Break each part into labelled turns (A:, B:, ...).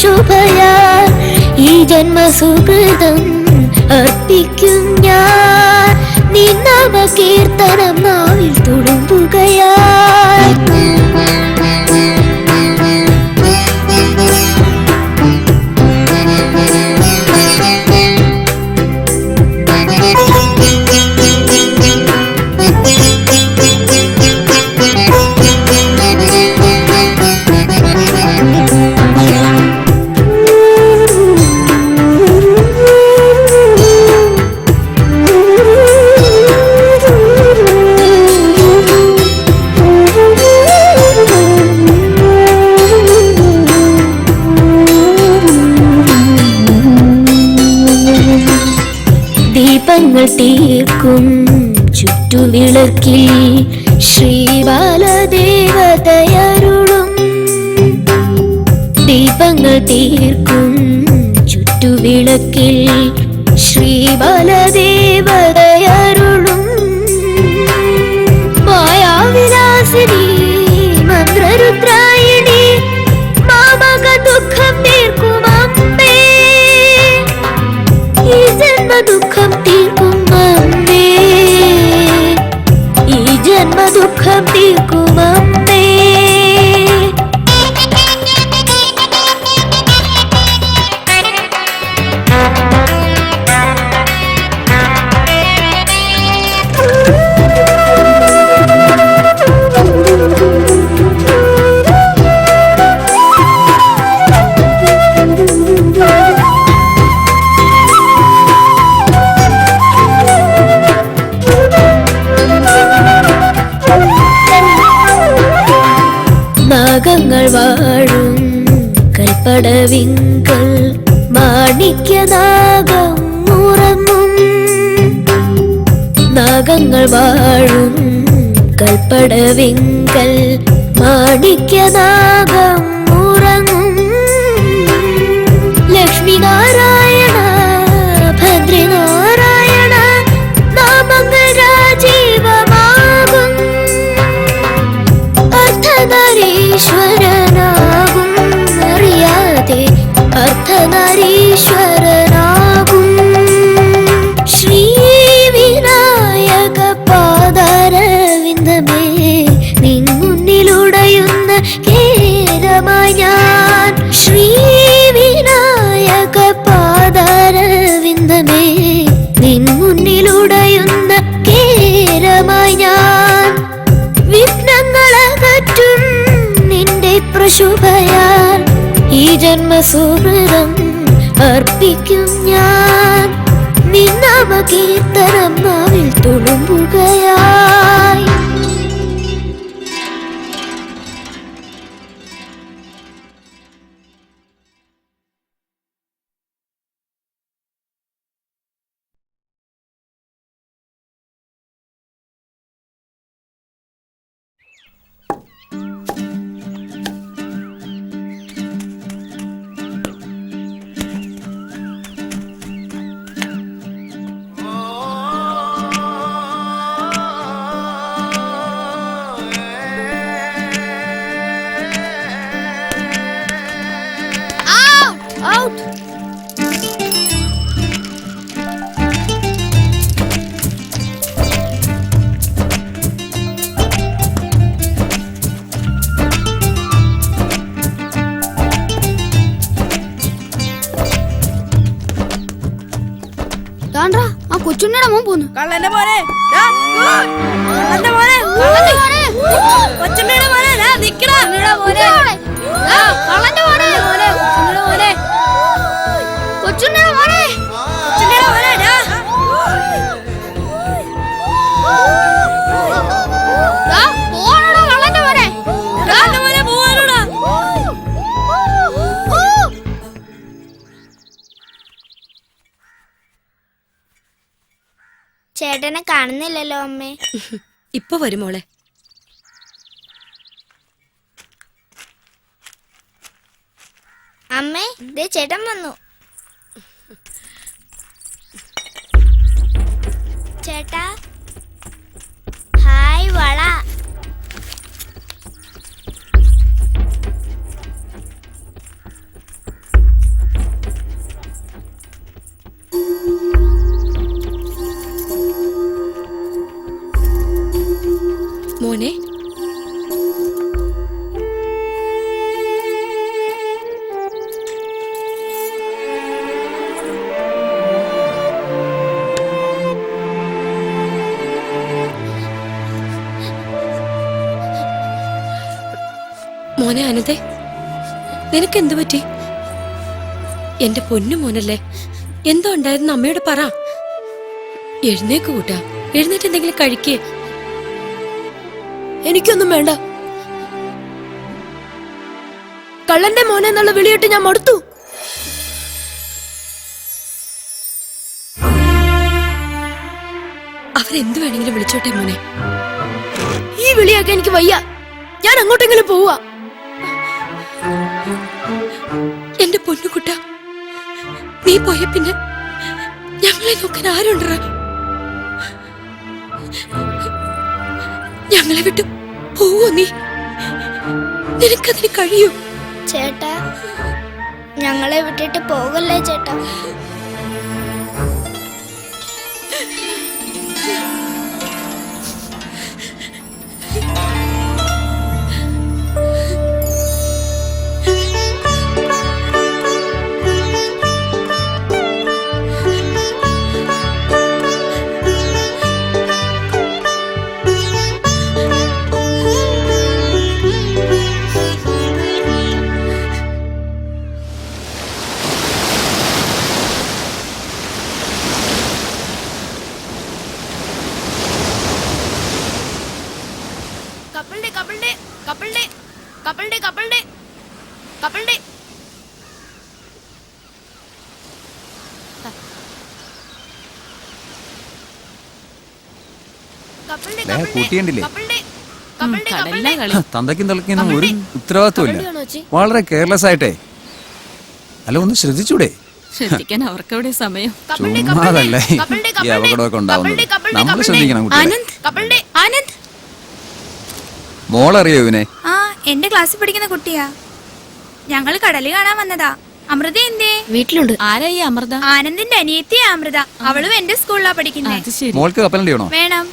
A: പ്രശോഭയാൽ ഈ ജന്മസുകൃതം അർപ്പിക്കും ഞാൻ. നിന്നാമ കീർത്തനം നാവിൽ തുളുമ്പുകയായി. ദീപങ്ങൾ തീർക്കും ചുറ്റുവിളക്കിൽ ശ്രീബാലദേവതയരുളും. ദീപങ്ങൾ തീർക്കും ചുറ്റുവിളക്കിൽ ശ്രീബാലദേവതയരുളും. മായാവിലാസിനി മന്ത്രരുദ്രായിണി മാമക ദുഃഖം തീർക്കും അമ്മേ. ഈ ജന്മദുഃഖം തീർക്കും അമ്മേ. ഈ ജന്മദുഃഖം തീർക്കും അമ്മേ. നാഗങ്ങൾ വാഴും കൽപ്പടവിങ്കൽ മാണിക്യനാഗം ഉറങ്ങും. നാഗങ്ങൾ വാഴും കൽപ്പടവിങ്കൽ മാണിക്യനാഗം ഉറങ്ങും. ലക്ഷ്മി നാരായണ ഭദ്രനാരായണ നാമങ്ങൾ രാജീവമാകും. അർദ്ധനാരീശ്വരനാകും അറിയാതെ അർദ്ധനാരീശ്വരനാകും. ശ്രീ വിനായക പാദാരവിന്ദമേ നിൻ മുന്നിലുടയുന്ന കേരമായി ഞാൻ. ശ്രീ വിനായക പാദാരവിന്ദമേ നിൻ മുന്നിലുടയുന്ന കേരമായി ഞാൻ. വിഘ്നങ്ങളകറ്റും നിന്റെ പ്രശോഭയാൽ ഈ ജന്മസുഹൃതം അർപ്പിക്കും ഞാൻ. നിന്നാമ കീർത്തനം നാവിൽ തുളുമ്പുകയായി.
B: ആ കൊച്ചുണ്ണിയുടെ മോൻ പോന്നു.
C: കള്ളന്റെ മോനെ കള്ളന്റെ മോനെ കൊച്ചുണ്ണിയുടെ മോനെ നിക്കടാ മോനെ
B: കള്ളന്റെ മോനെ കൊച്ചുണ്ണിയുടെ മോനെ
C: കൊച്ചുണ്ണിയുടെ മോനെ
B: പോവാനോടാ കള്ളന്റെ മോനെ
C: കള്ളന്റെ മോനെ പോവാനോടാ.
B: ചേട്ടനെ കാണുന്നില്ലല്ലോ അമ്മേ.
C: ഇപ്പൊ വരും മോളെ.
B: അമ്മേ ദേ ചേട്ടൻ വന്നു. ചേട്ടാ ഹായ് വള.
C: മോനെ. മോനെ അനന്തേ, നിനക്ക് എന്തു പറ്റി? എന്റെ പൊന്നു മോനല്ലേ, എന്തോ ഉണ്ടായിരുന്നു അമ്മയോട് പറ. എഴുന്നേക്ക് കൂട്ടാ, എഴുന്നേറ്റ് എന്തെങ്കിലും കഴിക്കേ.
A: എനിക്കൊന്നും വേണ്ട. കള്ളന്റെ മോനെ എന്നുള്ള വിളിയിട്ട് ഞാൻ മടുത്തു.
C: അവരെന്ത് വേണമെങ്കിലും വിളിച്ചോട്ടെ മോനെ.
A: ഈ വിളിയൊക്കെ എനിക്ക് വയ്യ. ഞാൻ അങ്ങോട്ടെങ്കിലും പോവാ.
C: എന്റെ പൊന്നുകുട്ട, നീ പോയ പിന്നെ ഞങ്ങളെ നോക്കാൻ ആരുണ്ടറ? ഞങ്ങളെ വിട്ടു പോവോ നീ? നിനക്കതിന് കഴിയൂ?
B: ചേട്ടാ, ഞങ്ങളെ വിട്ടിട്ട് പോകല്ലേ ചേട്ടാ.
A: കപ്പിൾഡേ കപ്പിൾഡേ കപ്പിൾഡേ കപ്പിൾഡേ കപ്പിൾഡേ കപ്പിൾഡേ.
D: കൂട്ടിയണ്ടില്ലേ?
C: കടലിലെ കളി.
D: തന്തയ്ക്കും തലയ്ക്കൊന്നും ഒരു ഉത്തരവാദിത്വമില്ല. വളരെ കെയർലെസ് ആയിട്ടേ. അല്ല, ഒന്ന് ശ്രദ്ധിച്ചൂടെ?
C: ശ്രദ്ധിക്കാൻ അവർക്കെവിടെ സമയം?
D: ചുമ്മാതല്ലേ ഈ അപകടമൊക്കെ ഉണ്ടാവുന്നത്. നമ്മൾ ശ്രദ്ധിക്കണം കുട്ടികളെ.
C: ആനന്ദ്, ആനന്ദ്.
D: മോളറിയോ ഇവനെ?
E: ആ, എന്റെ ക്ലാസ്സിൽ പഠിക്കുന്ന കുട്ടിയാ. ഞങ്ങള് കടല് കാണാൻ വന്നതാ. അമൃത എന്തേ?
A: വീട്ടിലുണ്ട്.
C: ആരാ ഈ അമൃത?
E: ആനന്ദിന്റെ അനിയത്തിയാ അമൃത. അവളും എന്റെ സ്കൂളിലാ പഠിക്കുന്നേ.
C: അത് ശരി.
D: മോൾക്ക് കപ്പലണ്ടി വേണോ?
E: വേണം.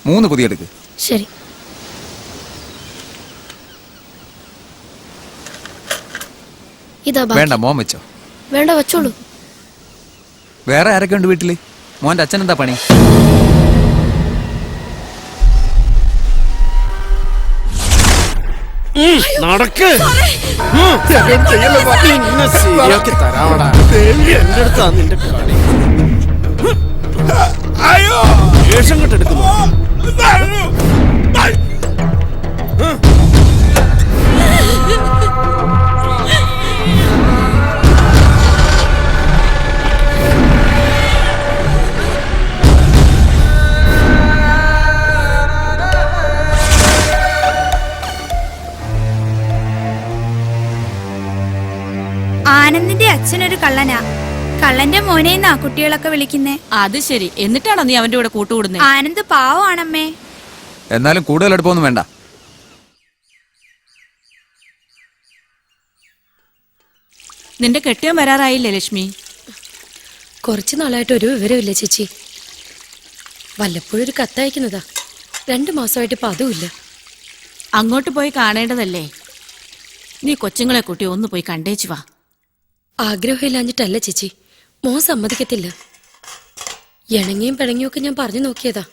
D: 3 പുതിയ എടുക്ക്.
A: ശരി. ഇതാ ബാക്കി.
D: വേണ്ട, മോൻ വെച്ചോ.
A: വേണ്ട, വെച്ചോളൂ.
D: വേറെ ആരൊക്കെ ഉണ്ട് വീട്ടില്? മോന്റെ അച്ഛൻ എന്താ പണി?
F: നടക്ക്. ശരിയാക്കി തരാവടാ. എന്റെ അടുത്താ നിന്റെ കളി. ദേഷ്യം കെട്ടെടുക്കുന്നു.
E: ആനന്ദിന്റെ അച്ഛനൊരു കള്ളനാ. കള്ളന്റെ മോനെന്നാ കുട്ടികളൊക്കെ വിളിക്കുന്നേ.
C: അത് ശരി. എന്നിട്ടാണോ നീ അവന്റെ കൂടെ കൂട്ടുകൂടുന്നേ?
E: ആനന്ദ് പാവമാണമ്മേ.
D: എന്നാലും കൂടുതൽ അടുപ്പമൊന്നും വേണ്ട.
C: നിന്റെ കെട്ടിയോ വരാറായില്ലേ ലക്ഷ്മി?
A: കുറച്ചു നാളായിട്ട് ഒരു വിവരമില്ല ചേച്ചി. വല്ലപ്പോഴും ഒരു കത്തയക്കുന്നതാ. 2 മാസമായിട്ട് ഇപ്പൊ അതുമില്ല.
C: അങ്ങോട്ട് പോയി കാണേണ്ടതല്ലേ? നീ കൊച്ചുങ്ങളെ കുട്ടി ഒന്ന് പോയി കണ്ടേച്ചു വാ.
A: ആഗ്രഹമില്ലാഞ്ഞിട്ടല്ല ചേച്ചി, മോൻ സമ്മതിക്കത്തില്ല. ഇണങ്ങിയും പിണങ്ങിയും ഒക്കെ ഞാൻ പറഞ്ഞു നോക്കിയതാ.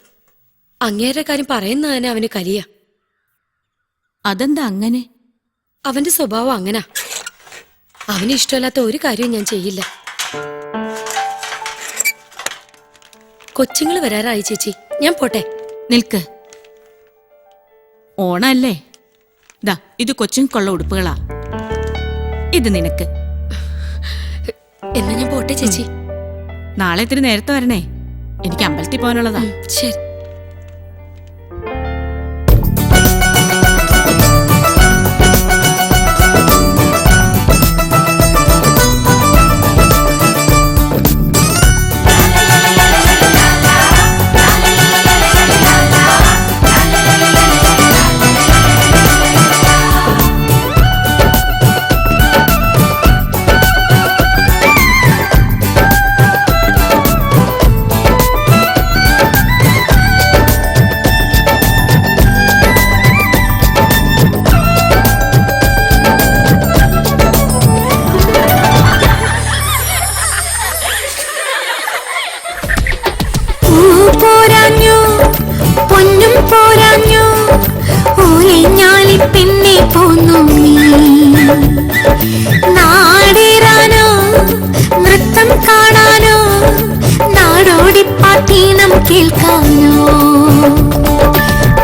A: അങ്ങേരുടെ കാര്യം പറയുന്ന തന്നെ അവന് കരിയ.
C: അതെന്താ അങ്ങനെ?
A: അവന്റെ സ്വഭാവം അങ്ങനാ. അവന് ഇഷ്ടമല്ലാത്ത ഒരു കാര്യവും ഞാൻ ചെയ്യില്ല. കൊച്ചുങ്ങൾ വരാറായി ചേച്ചി, ഞാൻ പോട്ടെ.
C: നിൽക്ക്. ഓണല്ലേ? ദാ, ഇത് കൊച്ചുങ്ങൾക്കുള്ള ഉടുപ്പുകളാ. ഇത് നിനക്ക്.
A: എന്നാ ഞാൻ പോട്ടെ ചേച്ചി.
C: നാളെ ഇത്തിരി നേരത്തെ വരണേ, എനിക്ക് അമ്പലത്തിൽ പോകാനുള്ളതാ.
A: ശരി.
G: നാടേറാനോ നൃത്തം കാണാനോ നാടോടിപ്പാട്ടീനം കേൾക്കാനോ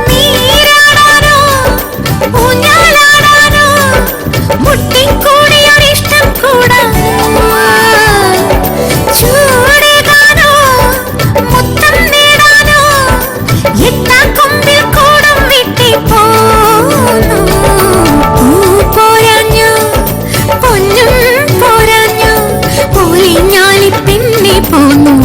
G: നീരാടാനോ ഊഞ്ഞാലാടാനോ മുട്ടിക്കൂടിയൊരിഷ്ടം കൂടാനോ ചൂടേകാനോ മുത്തം നേടാനോ എത്താക്കൊമ്പിൽ കൂടം വിട്ടി പോന്നു പോരാഞ്ഞോ പൊന്നും പോരാഞ്ഞോ പോലെ ഞാളി പിന്നെ പോന്നു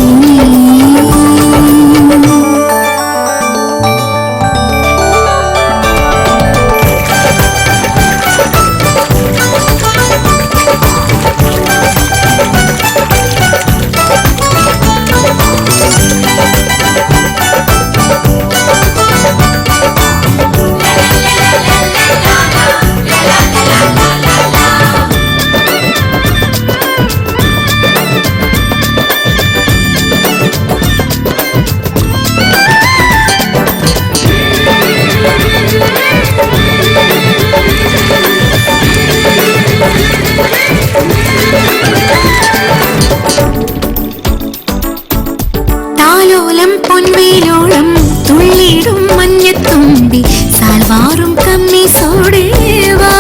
G: താലോലം പൊൻവേലോളം തുള്ളിടും മഞ്ഞത്തുമ്പി സാൽവാറും കമ്മീസോടേവാ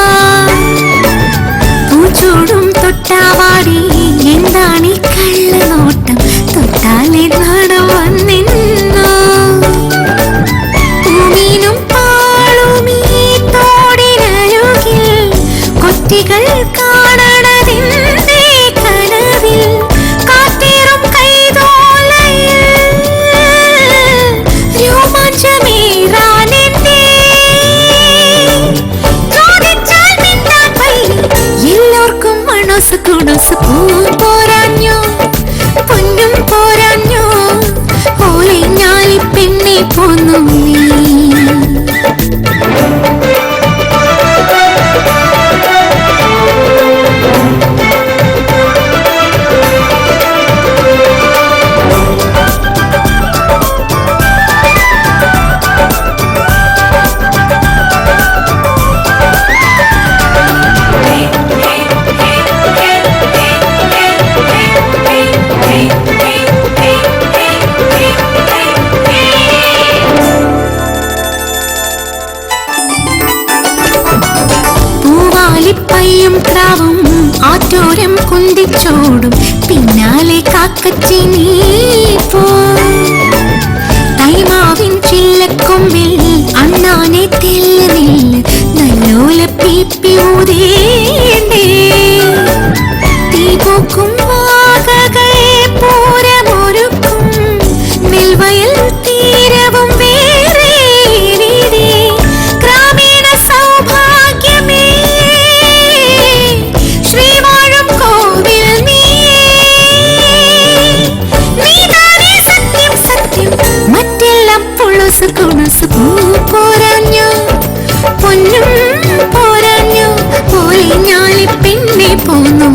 G: പൂച്ചൂടും തൊട്ടാവാടി എന്താണീ കള്ളനോട്ടം തൊട്ടാലേ നാടം വന്നിന്നോ പൂമീനും പാളുമീ തോടിനരുകിൽ കൊറ്റികൾ കാണണതിന്റെ കനവിൽ കാറ്റേറും കൈതോലയിൽ രോമാഞ്ചമേറാനെന്തേ ചോദിച്ചാൽ മിണ്ടാൻ വയ്യ എല്ലാവർക്കും മനസ്സ് കുണസ് പോരാഞ്ഞോ പൊന്നും പോരാഞ്ഞോ ഓലെ ഞാലി പെണ്ണെ പോന്നു നീ പൂവാലിപ്പയ്യും ക്രാവും ആറ്റോരം കുന്തിച്ചോടും പിന്നാലെ കാക്കച്ചി നീ പോ തൈമാവിൻ ചില്ലക്കൊമ്പിൽ അണ്ണാനെ തെല്ല് നില്ല് നല്ലോല പീപ്പി ഊതേണ്ടേ തീ പോക്കും വാകകൾ പൂരമൊരുക്കും നെൽവയൽ തീരവും വേറെ ഗ്രാമീണ സൗഭാഗ്യമേ ശ്രീവാഴും കോവിൽ നീതാനേ സത്യം സത്യം മറ്റെല്ലാം പുളുസ് കുണുസ് പോരാഞ്ഞോ പൊന്നും പോരാഞ്ഞോ പോലെ ഞാളി പിന്നെ പോന്നു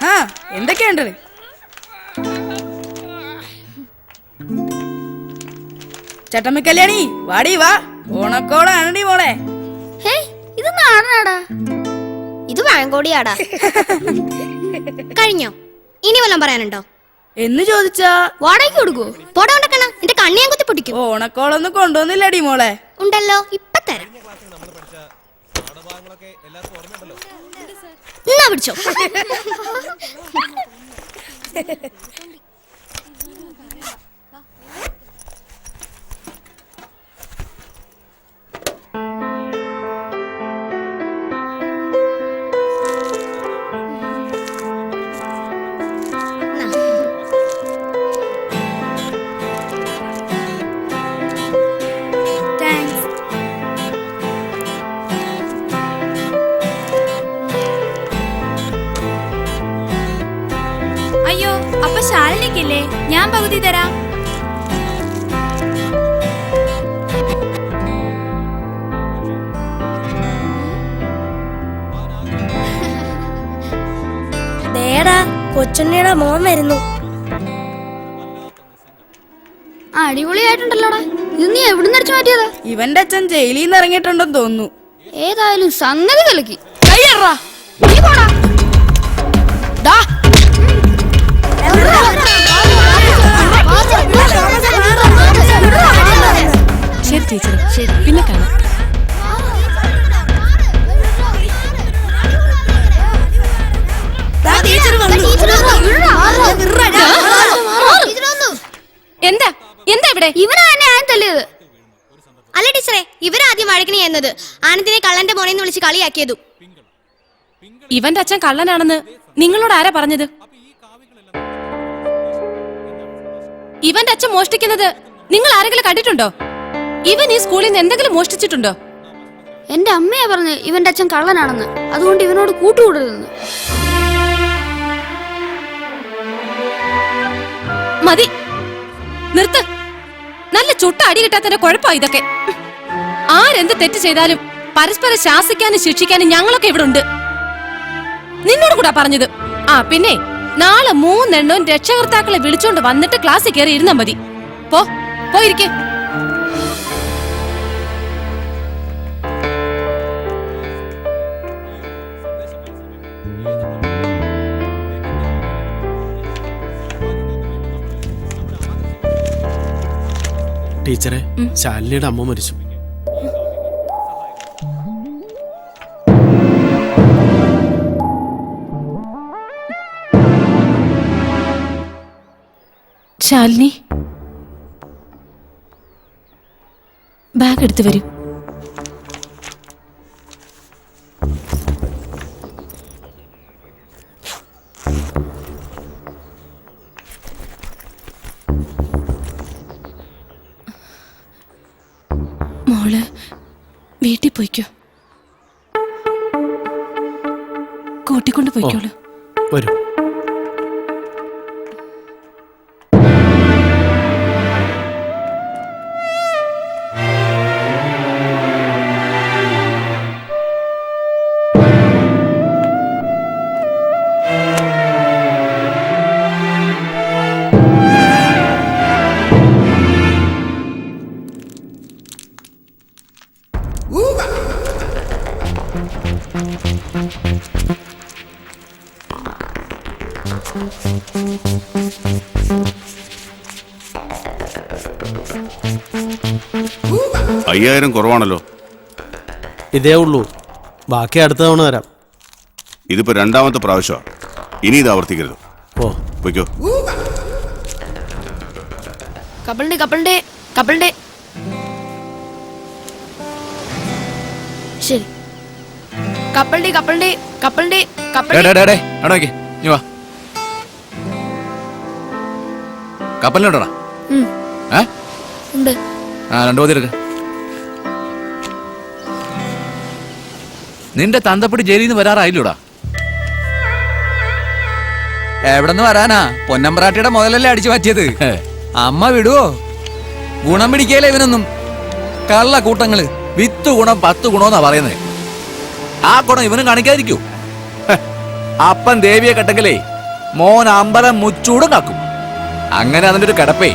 H: ആ എന്തൊക്കെയുണ്ട് ചട്ടമ്മ കല്യാണി വാടി വാ ഓണക്കോളാണടി മോളെ
B: ഇത് നാടനാടാ ഇത് വാങ്കോടിയാടാ കഴിഞ്ഞോ ഇനി വല്ലതും പറയാനുണ്ടോ
H: എന്ന് ചോദിച്ചാ
B: വാടകയ്ക്ക് കൊടുക്കുവോ പോടാ ഉണ്ടക്കണ എന്റെ കണ്ണി ഞാൻ കുത്തി പൊട്ടിക്കും
H: ഓണക്കോളൊന്നും കൊണ്ടുവന്നില്ലടി മോളെ
B: ഉണ്ടല്ലോ ഇപ്പൊ തരാം എന്നാ പിടിച്ചോ
E: അയ്യോ, അപ്പൊ ശാലിനിക്കില്ലേ? ഞാൻ പകുതി തരാം.
B: കൊച്ചുണ്ണിയുടെ മോൻ വരുന്നു. അടിപൊളിയായിട്ടുണ്ടല്ലോടാ. ഇത് നീ എവിടുന്ന് അടിച്ചു മാറ്റിയതാ?
H: ഇവന്റെ അച്ഛൻ ജയിലിൽ നിന്ന് ഇറങ്ങിയിട്ടുണ്ടെന്ന് തോന്നുന്നു.
B: ഏതായാലും സംഗതി കലക്കി.
A: ശരി ടീച്ചർ, ശരി, പിന്നെ കാണാം. എന്താ എന്താ ഇവിടെ?
B: ഇവനാ എന്നെ ആൻ തല്ലിയത്. അല്ല ടീച്ചറെ, ഇവരാദ്യം വഴക്കിന് ചെയ്യുന്നത്. ആനന്ദിനെ കള്ളന്റെ മോനെന്ന് വിളിച്ച് കളിയാക്കിയതു.
A: ഇവന്റെ അച്ഛൻ കള്ളനാണെന്ന് നിങ്ങളോട് ആരാ പറഞ്ഞത്? ഇവന്റെ അച്ഛൻ മോഷ്ടിക്കുന്നത് നിങ്ങൾ ആരെങ്കിലും കണ്ടിട്ടുണ്ടോ? ഇവൻ ഈ സ്കൂളിൽ നിന്ന് എന്തെങ്കിലും മോഷ്ടിച്ചിട്ടുണ്ടോ?
B: എന്റെ അമ്മയാ പറഞ്ഞ് ഇവന്റെ അച്ഛൻ കള്ളനാണെന്ന്. അതുകൊണ്ട് ഇവനോട് കൂട്ടുകൂടരുതെന്ന്.
A: മതി, നിർത്ത്. നല്ല ചുട്ട അടി കിട്ടാത്തതിന്റെ കുഴപ്പമാ ഇതൊക്കെ. ആരെന്ത് തെറ്റ് ചെയ്താലും പരസ്പരം ശാസിക്കാനും ശിക്ഷിക്കാനും ഞങ്ങളൊക്കെ ഇവിടെ ഉണ്ട്. നിന്നോട് കൂടാ പറഞ്ഞത്. ആ പിന്നെ, നാളെ 3 എണ്ണവും രക്ഷകർത്താക്കളെ വിളിച്ചോണ്ട് വന്നിട്ട് ക്ലാസ്സിൽ കയറി ഇരുന്നാ മതി. പോയിരിക്കേ.
F: ടീച്ചറെ, ശാലിനിയുടെ അമ്മ മരിച്ചു.
A: ശാലിനി, ബാഗ് എടുത്തു വരൂ. മോള് വീട്ടിൽ പോയിക്കോ. കൂട്ടിക്കൊണ്ട് പോയിക്കോളൂ.
F: വരൂ.
I: $5000 കുറവാണല്ലോ.
F: ഇതേ ഉള്ളൂ, ബാക്കി അടുത്ത തവണ തരാം.
I: ഇതിപ്പോ 2ാമത്തെ പ്രാവശ്യമാണ്. ഇനി ഇത് ആവർത്തിക്കരുത്. പോയിക്കോ.
B: കപ്പലിന്റെ ശരി. കപ്പലിന്റെ
D: കപ്പലിനോടാ
B: ഉണ്ട്.
D: 2 മതി എടുക്ക. നിന്റെ തന്തപ്പടി ജയിലിൽ നിന്ന് വരാറായില്ലൂടാ. എവിടെന്ന് വരാനാ? പൊന്നമ്പ്രാട്ടിയുടെ മുതലല്ലേ അടിച്ചു മാറ്റിയത്. അമ്മ വിടുവോ? ഗുണം പിടിക്കല്ലേ ഇവനൊന്നും. കള്ള കൂട്ടങ്ങള്. വിത്ത് ഗുണം 10 ഗുണമെന്നാ പറയുന്നത്. ആ ഗുണം ഇവനും കാണിക്കാതിരിക്കൂ. അപ്പൻ ദേവിയെ കെട്ടെങ്കിലേ മോൻ അമ്പലം മുച്ചൂടും കാക്കും. അങ്ങനെ അതിന്റെ ഒരു കിടപ്പേ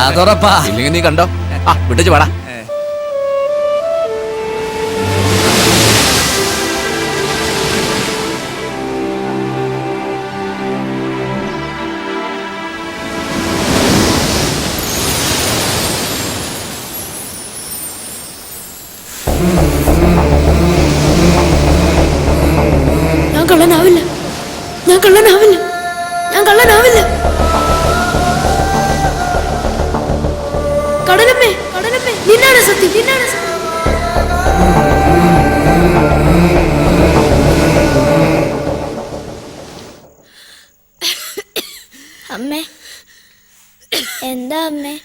D: അതുറപ്പാ. ഇല്ലെങ്കിൽ നീ കണ്ടോ. വിട്ടു വേടാ.
A: ഞാൻ കള്ളനാവില്ല. കടലമ്മേ, നിന്നാണ് സത്യം.
B: അമ്മേ, എന്താ അമ്മേ?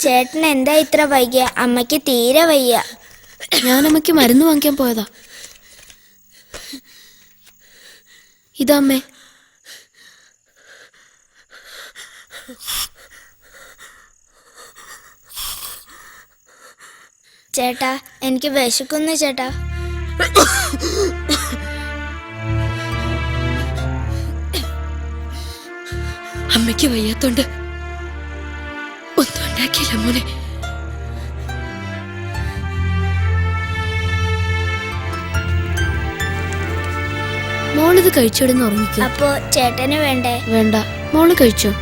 B: ചേട്ടൻ എന്താ ഇത്ര വൈകിയ? അമ്മയ്ക്ക് തീരെ വയ്യ.
A: ഞാൻ അമ്മയ്ക്ക് മരുന്ന് വാങ്ങിക്കാൻ പോയതാ.
B: ഇതമ്മേ.
G: ചേട്ടാ എനിക്ക് വിശക്കുന്നു ചേട്ടാ.
B: അമ്മയ്ക്ക് വയ്യാത്തോണ്ട് ഒന്നും ഉണ്ടാക്കിയില്ല മോനെ. മോളിത് കഴിച്ചിടുന്ന് ഉറങ്ങിക്കോ.
G: അപ്പോ ചേട്ടന് വേണ്ടേ?
B: വേണ്ട, മോള് കഴിച്ചോ.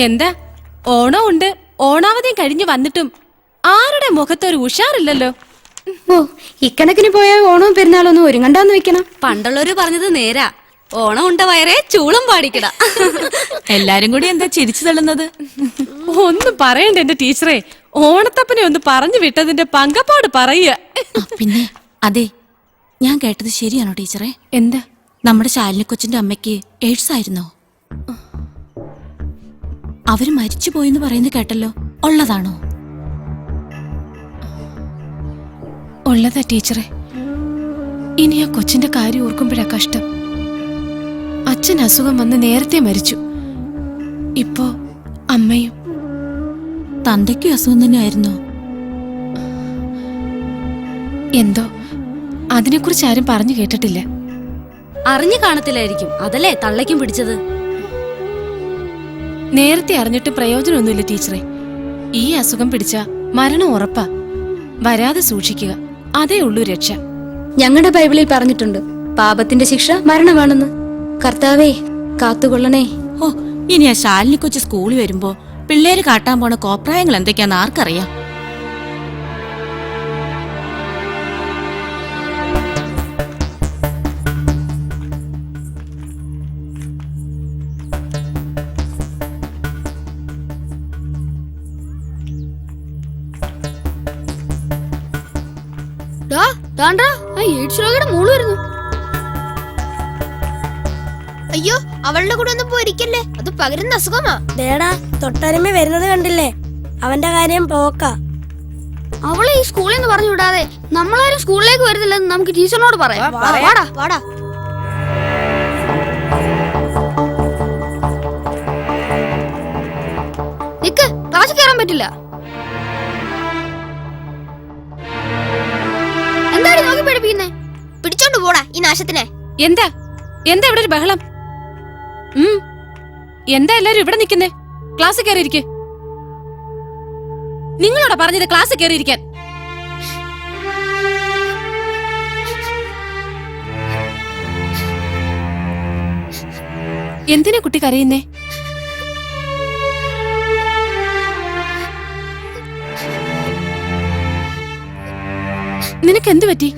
A: എന്താ ഓണം ഉണ്ട്, ഓണാവധിയും കഴിഞ്ഞു വന്നിട്ടും ആരുടെ മുഖത്തൊരു ഉഷാറില്ലല്ലോ.
H: ഓ, ഇക്കണക്കിന് പോയ ഓണവും പെരുന്നാളൊന്നും ഒരുങ്ങണ്ടാന്ന് വെക്കണം.
B: പണ്ടുള്ളവര് പറഞ്ഞത് നേരാ. ഓണം ഉണ്ട വയറേ ചൂളം പാടിക്കട.
C: എല്ലാരും കൂടി എന്താ ചിരിച്ചു തള്ളുന്നത്?
A: ഒന്നും പറയണ്ട എന്റെ ടീച്ചറെ, ഓണത്തപ്പനെ ഒന്ന് പറഞ്ഞു വിട്ടതിന്റെ പങ്കപ്പാട് പറയുക.
C: പിന്നെ അതെ, ഞാൻ കേട്ടത് ശരിയാണോ ടീച്ചറെ?
A: എന്താ?
C: നമ്മുടെ ശാലിനി കൊച്ചിന്റെ അമ്മയ്ക്ക് എയ്ഡ്സ് ആയിരുന്നോ? അവര് മരിച്ചുപോയെന്ന് പറയുന്നത് കേട്ടല്ലോ, ഉള്ളതാണോ?
A: ഉള്ളതാ ടീച്ചറെ. ഇനി ആ കൊച്ചിന്റെ കാര്യം ഓർക്കുമ്പോഴാ കഷ്ടം. അച്ഛൻ അസുഖം വന്ന് നേരത്തെ മരിച്ചു. ഇപ്പോ അമ്മയും.
C: തന്തയ്ക്കും അസുഖം തന്നെ ആയിരുന്നോ?
A: എന്തോ അതിനെക്കുറിച്ച് ആരും പറഞ്ഞു കേട്ടിട്ടില്ല.
B: അറിഞ്ഞു കാണത്തില്ലായിരിക്കും, അതല്ലേ തള്ളയ്ക്കും പിടിച്ചത്.
A: നേരത്തെ അറിഞ്ഞിട്ട് പ്രയോജനമൊന്നുമില്ല ടീച്ചറെ. ഈ അസുഖം പിടിച്ച മരണം ഉറപ്പാ. വരാതെ സൂക്ഷിക്കുക, അതേ ഉള്ളൂ രക്ഷ.
H: ഞങ്ങളുടെ ബൈബിളിൽ പറഞ്ഞിട്ടുണ്ട്, പാപത്തിന്റെ ശിക്ഷ മരണമാണെന്ന്. കർത്താവേ കാത്തുകൊള്ളണേ.
C: ഓ, ഇനി ആ ശാലിനി കൊച്ചു സ്കൂളിൽ വരുമ്പോ പിള്ളേര് കാട്ടാൻ പോണ കോപ്രായങ്ങൾ എന്തൊക്കെയാന്ന് ആർക്കറിയാം?
B: മോള് വരുന്നു. അയ്യോ, അവളുടെ കൂടെ ഒന്നും പോയിരിക്കല്ലേ, അത് പകരുന്ന അസുഖമാ.
G: ദേടാ, തൊട്ടരുമ വരുന്നത് കണ്ടില്ലേ? അവന്റെ കാര്യം പോക്ക.
B: അവളെ ഈ സ്കൂളിൽ നിന്ന് പറഞ്ഞു വിടാതെ നമ്മളാരും സ്കൂളിലേക്ക് വരുന്നില്ലെന്ന് നമുക്ക് ടീച്ചറിനോട് പറയാം. വാടാ വാടാ. നിക്ക്, ക്ലാസ്സിൽ കയറാൻ പറ്റില്ല. എന്താണ് നോക്കി പഠിപ്പിക്കുന്നേ? പിടിച്ചോണ്ട് പോടാ ഈ നാശത്തിനെ.
A: എന്താ എന്താ ഇവിടെ ഒരു ബഹളം? എന്താ എല്ലാരും ഇവിടെ നിൽക്കുന്നേ? ക്ലാസ്സിൽ കയറിയിരിക്കെ. നിങ്ങളോടാ പറഞ്ഞത് ക്ലാസ്സിൽ കയറിയിരിക്കാൻ. എന്തിനാ കുട്ടി കരയുന്നേ? നിനക്ക് എന്ത് പറ്റി?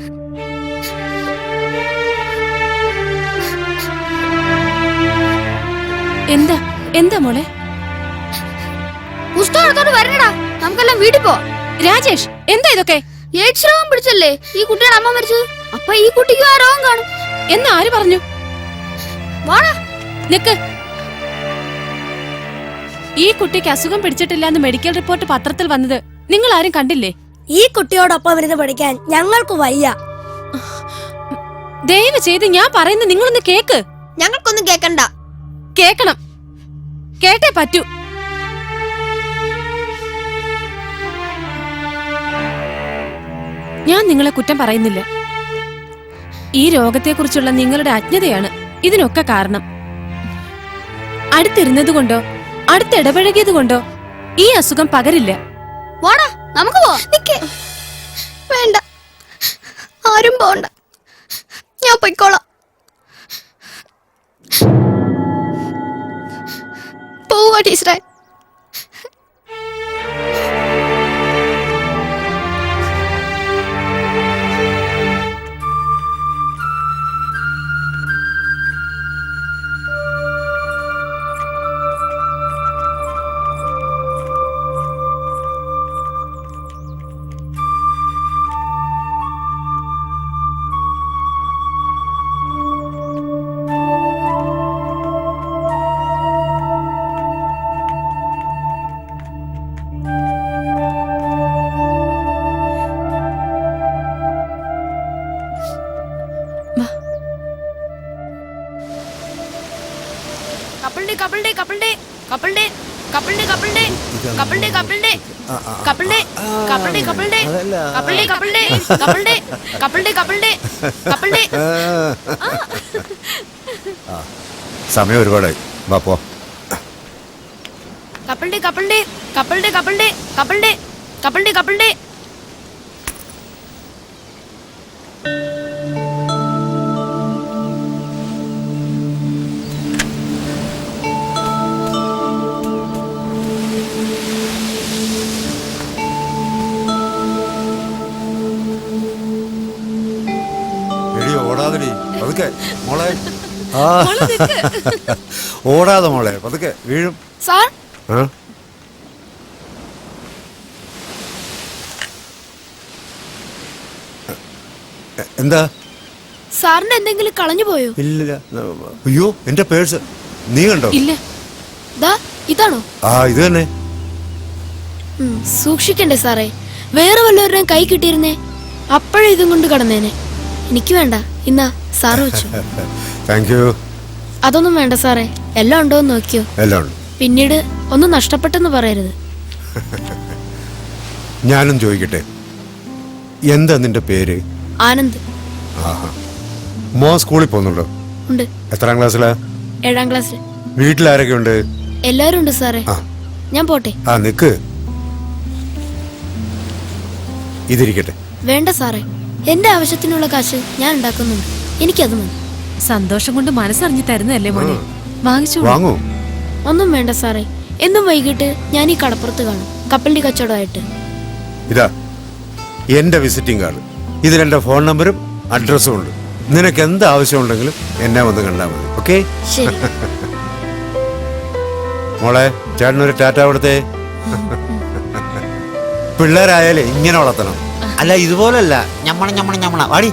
A: എന്താ എന്താ മോളെ?
B: പുസ്തകം എടുത്തോണ്ട് വരണടാ, നമുക്കെല്ലാം വീട്ടിൽ പോ.
A: രാജേഷ്, എന്താ ഇതൊക്കെ?
B: എയ്ഡ്സ് രോഗം പിടിച്ചല്ലേ ഈ കുട്ടിയുടെ അമ്മ മരിച്ചത്. അപ്പൊ ഈ കുട്ടിക്കും ആ രോഗം കാണും
A: എന്ന് ആര് പറഞ്ഞു?
B: വാടാ.
A: നിക്ക്. ഈ കുട്ടിക്ക് അസുഖം പിടിച്ചിട്ടില്ല എന്ന് മെഡിക്കൽ റിപ്പോർട്ട് പത്രത്തിൽ വന്നത് നിങ്ങൾ ആരും കണ്ടില്ലേ?
G: ഈ കുട്ടിയോടൊപ്പം ഇരുന്ന് പഠിക്കാൻ ഞങ്ങൾക്ക് വയ്യ.
A: ദയവ് ചെയ്ത് ഞാൻ പറയുന്നത് നിങ്ങളൊന്ന് കേക്ക്.
B: ഞങ്ങൾക്കൊന്നും കേക്കണ്ട.
A: കേക്കണം, കേട്ടേ പറ്റൂ. ഞാൻ നിങ്ങളെ കുറ്റം പറയുന്നില്ല. ഈ രോഗത്തെക്കുറിച്ചുള്ള നിങ്ങളുടെ അജ്ഞതയാണ് ഇതിനൊക്കെ കാരണം. അടുത്തിരുന്നത് കൊണ്ടോ അടുത്തിടപഴകിയത് കൊണ്ടോ ഈ അസുഖം പകരില്ല.
B: വാടാ, നമുക്ക് പോ. വേണ്ട, ആരും പോണ്ട, ഞാൻ പൊയ്ക്കോളാം. പോവാ ടീച്ചറെ. Couple day couple day couple day couple day couple day couple day couple day couple day couple day couple day couple day couple day couple day couple day couple day couple day couple day
F: സമയം ഒരുപാടായി വാ പോ.
B: Couple day couple day couple day couple day couple day couple day couple day
F: എടി ഓടാതെടി പതുക്കെ മോളെ. ആ ഓടാതെ മോളെ പതുക്കെ വീഴും.
B: സാർ
F: ആ? എന്താ?
B: സാറിന്റെ എന്തെങ്കിലും കളഞ്ഞു പോയോ?
F: ഇല്ല. അയ്യോ എന്റെ പേഴ്സ് നീ കണ്ടോ?
A: ഇല്ല.
B: ദാ ഇതാണോ?
F: ആ ഇത് തന്നെ.
B: സൂക്ഷിക്കണ്ടേ സാറേ, വേറെ വല്ലവരുടെയും കൈ കിട്ടിയിരുന്നേ അപ്പോഴേ ഇതും കൊണ്ട് കടന്നേനെ. എനിക്ക് വേണ്ട, ഇന്നാ സാറ് വെച്ചു.
F: Thank you.
B: അതൊന്നും വേണ്ട സാറേ, എല്ലാം ഉണ്ടോ എന്ന് നോക്കിയോ.
F: എല്ലാം ഉണ്ട്.
B: പിന്നീട് ഒന്നും നഷ്ടപ്പെട്ടെന്ന് പറയരുത്.
F: ഞാനും ചോദിക്കട്ടെ, എന്താ നിന്റെ പേര്?
B: ആനന്ദ്.
F: ആഹാ. മോ സ്കൂളിൽ പോകുന്നുണ്ടോ?
B: ഉണ്ട്.
F: എത്രാം ക്ലാസ്സിലാ?
B: 7ാം ക്ലാസ്സിൽ.
F: വീട്ടിലാരൊക്കെ ഉണ്ട്?
B: എല്ലാരും ഉണ്ട് സാറേ.
F: ആ.
B: ഞാൻ പോട്ടെ.
F: ആ നിക്ക്, ഇതിരിക്കട്ടെ.
B: വേണ്ട സാറേ, എന്റെ ആവശ്യത്തിനുള്ള കാശ് ഞാൻ ഉണ്ടാക്കുന്നുണ്ട്, എനിക്കത് മതി.
A: സന്തോഷം കൊണ്ട് മനസ്സറിഞ്ഞു തരുന്നതല്ലേ മോനെ, വാങ്ങിച്ചു.
F: വാങ്ങൂ.
B: ഒന്നും വേണ്ട സാറേ, എന്നും വൈകിട്ട് ഞാൻ ഈ കടപ്പുറത്ത് കാണും കപ്പലിന്റെ കച്ചവടമായിട്ട്.
F: ഇതാ എന്റെ വിസിറ്റിംഗ് കാർഡ്. ഇതിലെന്റെ ഫോൺ നമ്പറും അഡ്രസ്സും ഉണ്ട്. നിനക്ക് എന്ത് ആവശ്യമുണ്ടെങ്കിലും എന്നെ വന്ന് കണ്ടാൽ മതി. ഓക്കെ?
B: ശരി.
F: മോളെ ചേട്ടനൊരു ടാറ്റ കൊടുത്തേ. പിള്ളേരായാലേ ഇങ്ങനെ വളർത്തണം, അല്ല ഇതുപോലല്ല ഞമ്മണ ഞമ്മണ ഞമ്മണ വാടി.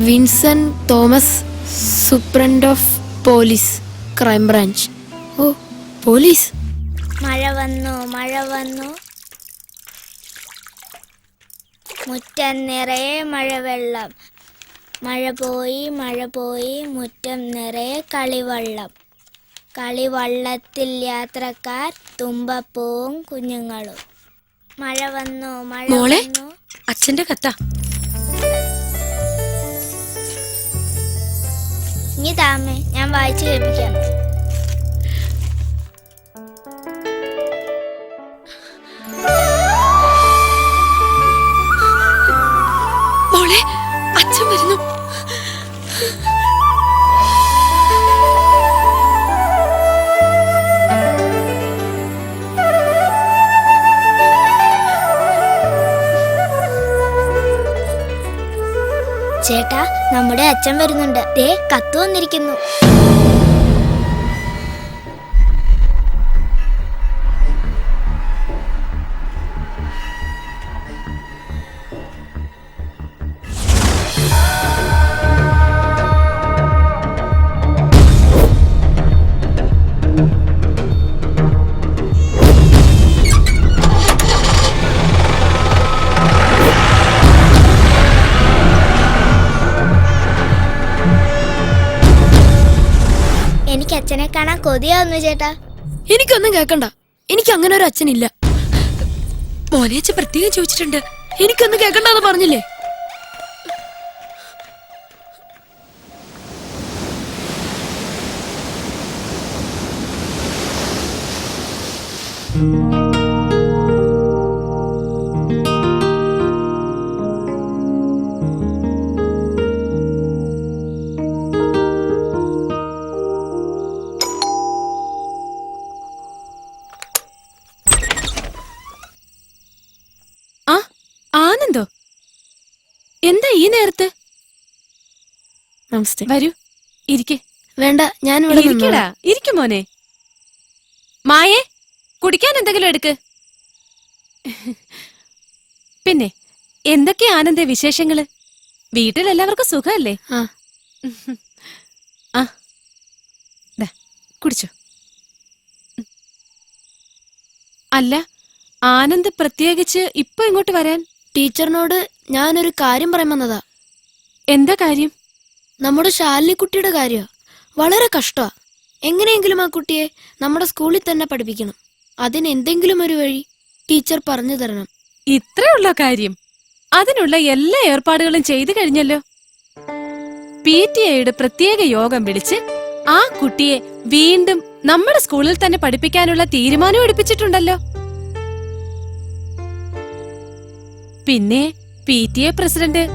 B: Vincent Thomas, superintendent of police, crime branch. Oh police.
G: മഴ വന്നു മുറ്റം നിറയെ മഴവെള്ളം. മഴ പോയി മുറ്റം നിറയെ കളിവള്ളം. കളിവള്ളത്തിൽ യാത്രക്കാർ, തുമ്പപ്പൂവും കുഞ്ഞുങ്ങളും. മഴ വന്നു
A: മോളെ, അച്ഛന്റെ കത്ത.
G: ഇനി താമേ, ഞാൻ വായിച്ചു കേൾപ്പിക്കാം.
A: മോളെ, അച്ഛൻ വരുന്നു.
G: ചേട്ടാ, നമ്മുടെ അച്ഛൻ വരുന്നുണ്ട്. ദേ കത്ത് വന്നിരിക്കുന്നു. എനിക്ക് അച്ഛനെ കാണാൻ കൊതിയാവുന്നു ചേട്ടാ.
B: എനിക്കൊന്നും കേൾക്കണ്ട, എനിക്ക് അങ്ങനെ ഒരു അച്ഛനില്ല.
A: മോനെ അച്ഛൻ പ്രത്യേകം ചോദിച്ചിട്ടുണ്ട്.
B: എനിക്കൊന്നും കേൾക്കണ്ടെന്ന് പറഞ്ഞില്ലേ.
A: ആനന്ദോ, എന്താ ഈ നേരത്ത്?
B: നമസ്തേ.
A: വരൂ, ഇരിക്കെ.
B: വേണ്ട, ഞാൻ ഇവിടെ
A: ഇരിക്കടാ, ഇരിക്കും മോനെ. മായേ, കുടിക്കാൻ എന്തെങ്കിലും എടുക്ക്. പിന്നെ എന്തൊക്കെയാ ആനന്ദ വിശേഷങ്ങള്? വീട്ടിൽ എല്ലാവർക്കും സുഖമല്ലേ?
B: ആ.
A: ആ, ദാ, കുടിച്ചോ. അല്ല, ആനന്ദ് പ്രത്യേകിച്ച് ഇപ്പൊ ഇങ്ങോട്ട് വരാൻ?
B: ടീച്ചറിനോട് ഞാനൊരു കാര്യം പറയാൻ വന്നതാ.
A: എന്താ കാര്യം?
B: നമ്മുടെ ശാലിനി കുട്ടിയുടെ കാര്യ വളരെ കഷ്ടമാ. എങ്ങനെയെങ്കിലും ആ കുട്ടിയെ നമ്മുടെ സ്കൂളിൽ തന്നെ പഠിപ്പിക്കണം. അതിന് എന്തെങ്കിലും ഒരു വഴി ടീച്ചർ പറഞ്ഞു തരണം.
A: ഇത്രയുള്ള കാര്യം? അതിനുള്ള എല്ലാ ഏർപ്പാടുകളും ചെയ്തു കഴിഞ്ഞല്ലോ. PTA പ്രത്യേക യോഗം വിളിച്ച് ആ കുട്ടിയെ വീണ്ടും നമ്മുടെ സ്കൂളിൽ തന്നെ പഠിപ്പിക്കാനുള്ള തീരുമാനം എടുപ്പിച്ചിട്ടുണ്ടല്ലോ. പിന്നെ PTA പ്രസിഡന്റ്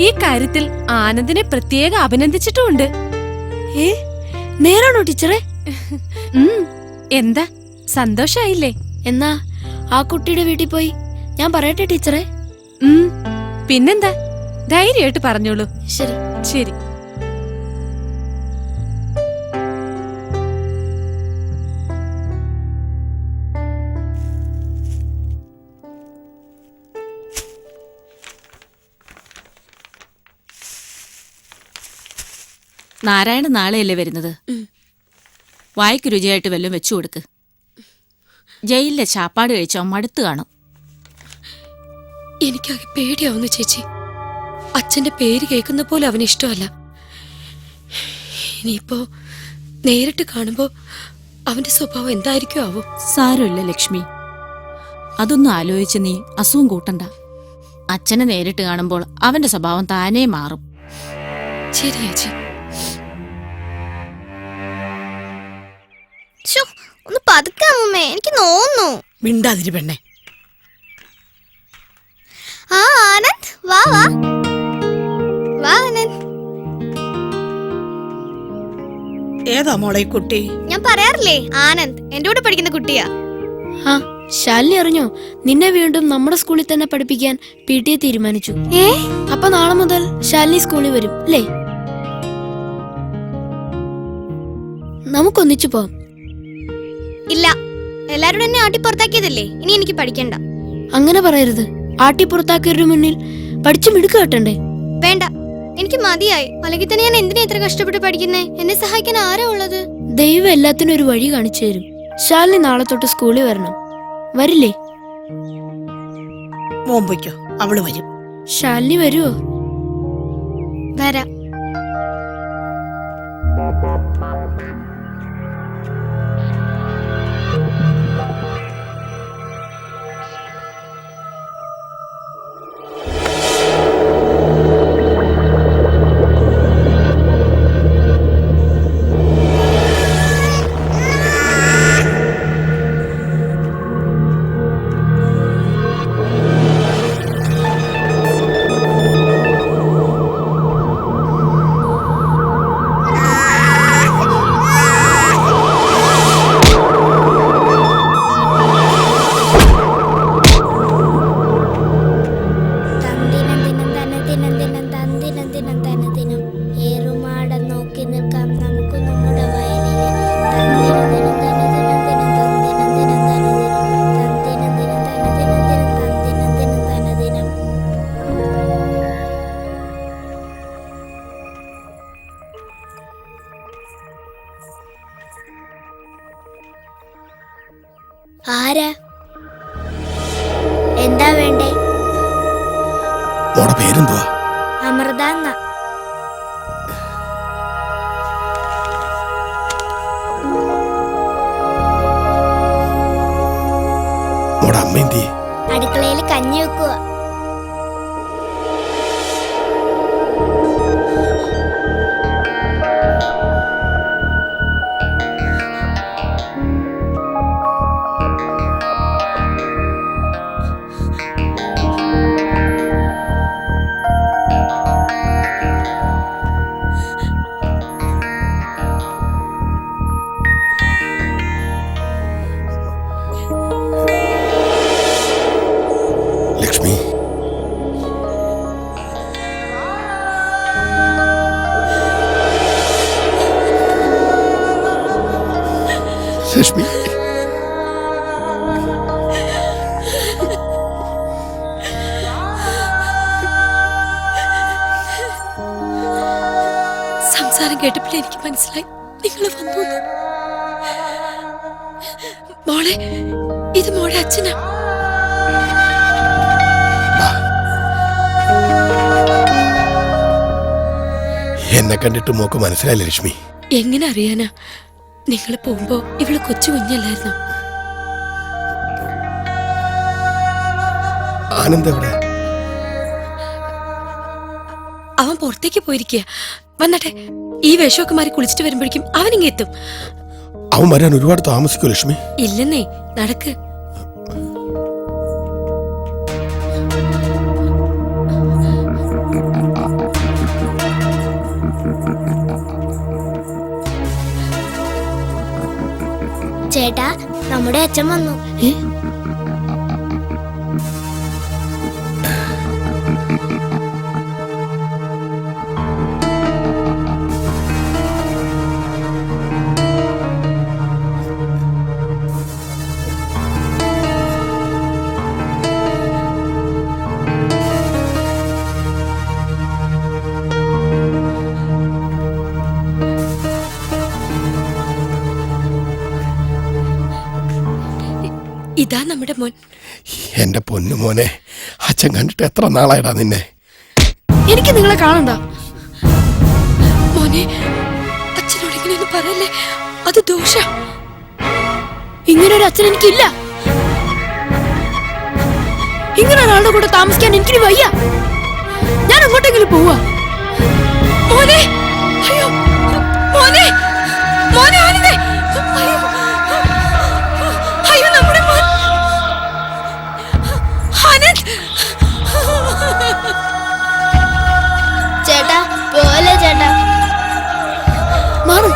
A: ഈ കാര്യത്തിൽ ആനന്ദിനെ പ്രത്യേകം അഭിനന്ദിച്ചിട്ടുമുണ്ട്.
B: നേരാണോ ടീച്ചറെ?
A: എന്താ സന്തോഷായില്ലേ?
B: എന്നാ ആ കുട്ടിയുടെ വീട്ടിൽ പോയി ഞാൻ പറയട്ടെ ടീച്ചറെ?
A: പിന്നെന്താ, ധൈര്യമായിട്ട് പറഞ്ഞോളൂ.
B: ശരി
A: ശരി.
C: നാരായണ നാളെയല്ലേ വരുന്നത്? വായ്ക്ക് രുചിയായിട്ട് വല്ലതും വെച്ചു കൊടുക്ക്. ജയിലിലെ ചാപ്പാട് കഴിച്ചോ മടുത്തു കാണും.
J: എനിക്കാകെ പേടിയാവുന്നു ചേച്ചി. അച്ഛന്റെ പേര് കേൾക്കുന്ന പോലെ അവന് ഇഷ്ടമല്ല. ഇനിയിപ്പോ നേരിട്ട് കാണുമ്പോ അവന്റെ സ്വഭാവം എന്തായിരിക്കും ആവോ?
C: സാരമില്ല ലക്ഷ്മി, അതൊന്നും ആലോചിച്ച് നീ അസുഖം കൂട്ടണ്ട. അച്ഛനെ നേരിട്ട് കാണുമ്പോൾ അവന്റെ സ്വഭാവം താനേ മാറും.
J: ശരി ചേച്ചി.
B: ഒന്ന് പതുക്കെ അമ്മേ, എനിക്ക് നോന്നു.
C: മിണ്ടാതിരി പെണ്ണെ.
B: ആ ആനന്ദ്, വാ വാ വാ ആനന്ദ്.
C: ഏതാ മോളെ കുട്ടി?
B: ഞാൻ പറയാറില്ലേ, ആനന്ദ് എന്റെ കൂടെ പഠിക്കുന്ന കുട്ടിയാ. ആ ശാലിനി അറിഞ്ഞോ? നിന്നെ വീണ്ടും നമ്മുടെ സ്കൂളിൽ തന്നെ പഠിപ്പിക്കാൻ PTA തീരുമാനിച്ചു. അപ്പൊ നാളെ മുതൽ ശാലിനി സ്കൂളിൽ വരും അല്ലേ? നമുക്കൊന്നിച്ചു പോവാം. ഇല്ല, എല്ലാരും എന്നെ ആട്ടി പുറത്താക്കിയതല്ലേ, ഇനി എനിക്ക് പഠിക്കണ്ട. അങ്ങനെ പറയരുത്. ആട്ടി പുറത്താക്കിയവരുടെ മുന്നിൽ പഠിച്ചു മിടുക്ക് കെട്ടണ്ടേ? വേണ്ട, എനിക്ക് മതിയായി. അല്ലെങ്കിൽ തന്നെ ഞാൻ എന്തിനാ ഇത്ര കഷ്ടപ്പെട്ട് പഠിക്കുന്നേ? എന്നെ സഹായിക്കാൻ ആരാ ഉള്ളത്? ദൈവം എല്ലാത്തിനും ഒരു വഴി കാണിച്ചു തരും. ശാലിനി നാളെ തൊട്ട് സ്കൂളിൽ വരണം. വരില്ലേ?
C: മോമ്പയ്ക്കോ, അവള് വരും.
B: ശാലിനി വരുവോ? വരാം. ആരാ? എന്താ വേണ്ടേ?
K: മോടെ പേരെന്തുവാ?
B: അമൃത.
K: മോടെ അമ്മ എന്തിയെ?
B: അടുക്കളയിൽ കഞ്ഞി വെക്കുക.
K: ലക്ഷ്മി, ലക്ഷ്മി,
J: സംസാരം കേട്ടപ്പോഴേ എനിക്ക് മനസ്സിലായി നിങ്ങൾ വന്നു. മോളെ, ഇത് മോളെ അച്ഛനാ.
K: എന്നെ കണ്ടിട്ട് മോക്ക് മനസ്സിലായില്ല ലക്ഷ്മി.
J: എങ്ങനെ അറിയാനാ? നിങ്ങൾ പോകുമ്പോ ഇവള് കൊച്ചു കുഞ്ഞല്ലായിരുന്നു.
K: ആനന്ദ് എവിടെ?
J: അവൻ പുറത്തേക്ക് പോയിരിക്കുക. വന്നട്ടെ, ഈ വേഷമൊക്കെ മാറി കുളിച്ചിട്ട് വരുമ്പോഴേക്കും അവനിങ്ങ് എത്തും.
K: അവൻ വരാൻ ഒരുപാട് താമസിക്കോ ലക്ഷ്മി?
J: ഇല്ലെന്നേ, നടക്ക്.
B: ചേട്ടാ, നമ്മുടെ അച്ഛൻ വന്നു.
J: ഇതാ നമ്മുടെ മോൻ.
K: എന്റെ പൊന്നു മോനെ, അച്ഛൻ കണ്ടിട്ട് എത്ര നാളായിടാ നിന്നെ.
J: എനിക്ക് നിങ്ങളെ കാണണ്ട മോനെ. അച്ഛനോട് ഇങ്ങനെയൊന്നും പറയല്ലേ, അത് ദോഷ. ഇങ്ങനൊരു അച്ഛൻ എനിക്കില്ല. ഇങ്ങനെ ഒരാളുടെ കൂടെ താമസിക്കാൻ എനിക്കിനി വയ്യ. ഞാൻ അങ്ങോട്ടെങ്കിലും പോവാ. മോനെ, അയ്യോ മോനെ, മോനെ ആനന്ദേ, അയ്യോ, അയ്യോ നമ്മുടെ മോൻ ആനന്ദ്.
B: ചേട്ടാ പോലെ ചേട്ടാ,
J: മാറും.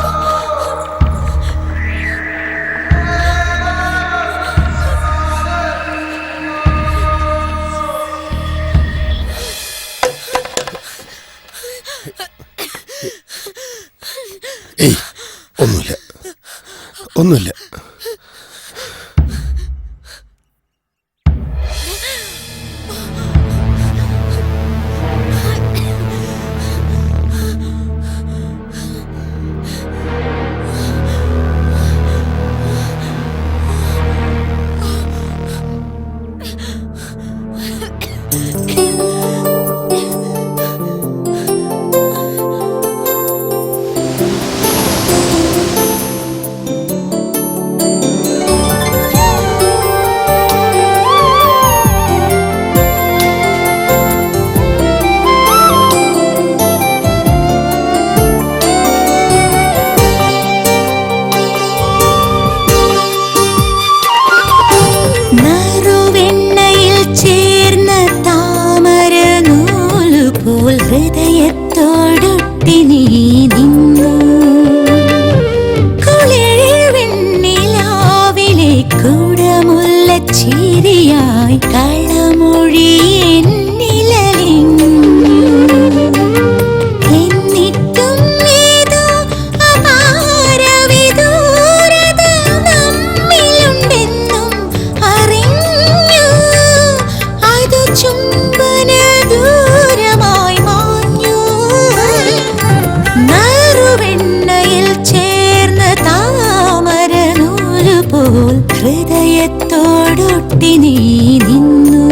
K: ഏയ്, ഒന്നുമില്ല, ഒന്നുമില്ല.
C: ഹൃദയത്തോടൊട്ടി നീ നിന്നു കുളിർവെണ്ണിലാവിലെ കുടമുള്ള ചിരിയായി കളമൊഴി എന്നിലലിഞ്ഞു. എന്നിട്ടും ഏതോ അപാര വിദൂരത നമ്മിലുണ്ടെന്നും അറിഞ്ഞു. അത് ചുംബന ദൂരമായി മാഞ്ഞു. നറുവെണ്ണയിൽ ചേർന്ന താമര നൂല് പോൽ ഹൃദയത്തോടൊട്ടി നീ നിന്നു.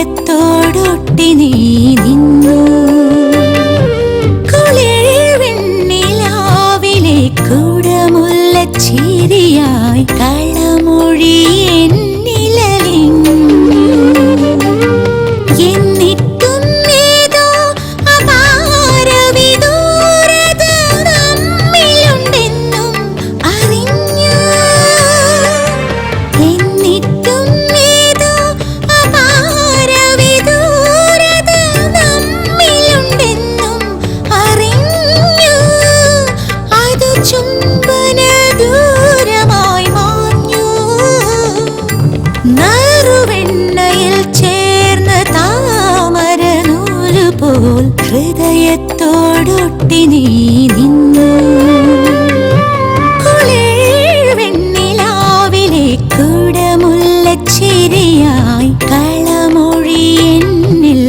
C: ഹൃദയത്തോടൊട്ടി നീ നിന്നു കുളിർവെണ്ണിലാവിലെ കുടമുല്ലച്ചിരിയായി കളമൊഴി എന്നിലലിഞ്ഞു എന്നിട്ടും ഏതോ അപാരവിദൂരത നമ്മിലുണ്ടെന്നും അറിഞ്ഞു എന്നിട്ടും ഏതോ അപാരവിദൂരത നമ്മിലുണ്ടെന്നും അറിഞ്ഞു അത് ചുംബന ദൂരമായി മാഞ്ഞു നറുവെണ്ണയിൽ ചേർന്ന താമര നൂല് പോൽ ഹൃദയത്തോടൊട്ടി നീ നിന്നു കുളിർവെണ്ണിലാവിലെ കുടമുല്ലച്ചിരിയായി കളമൊഴി എന്നിൽ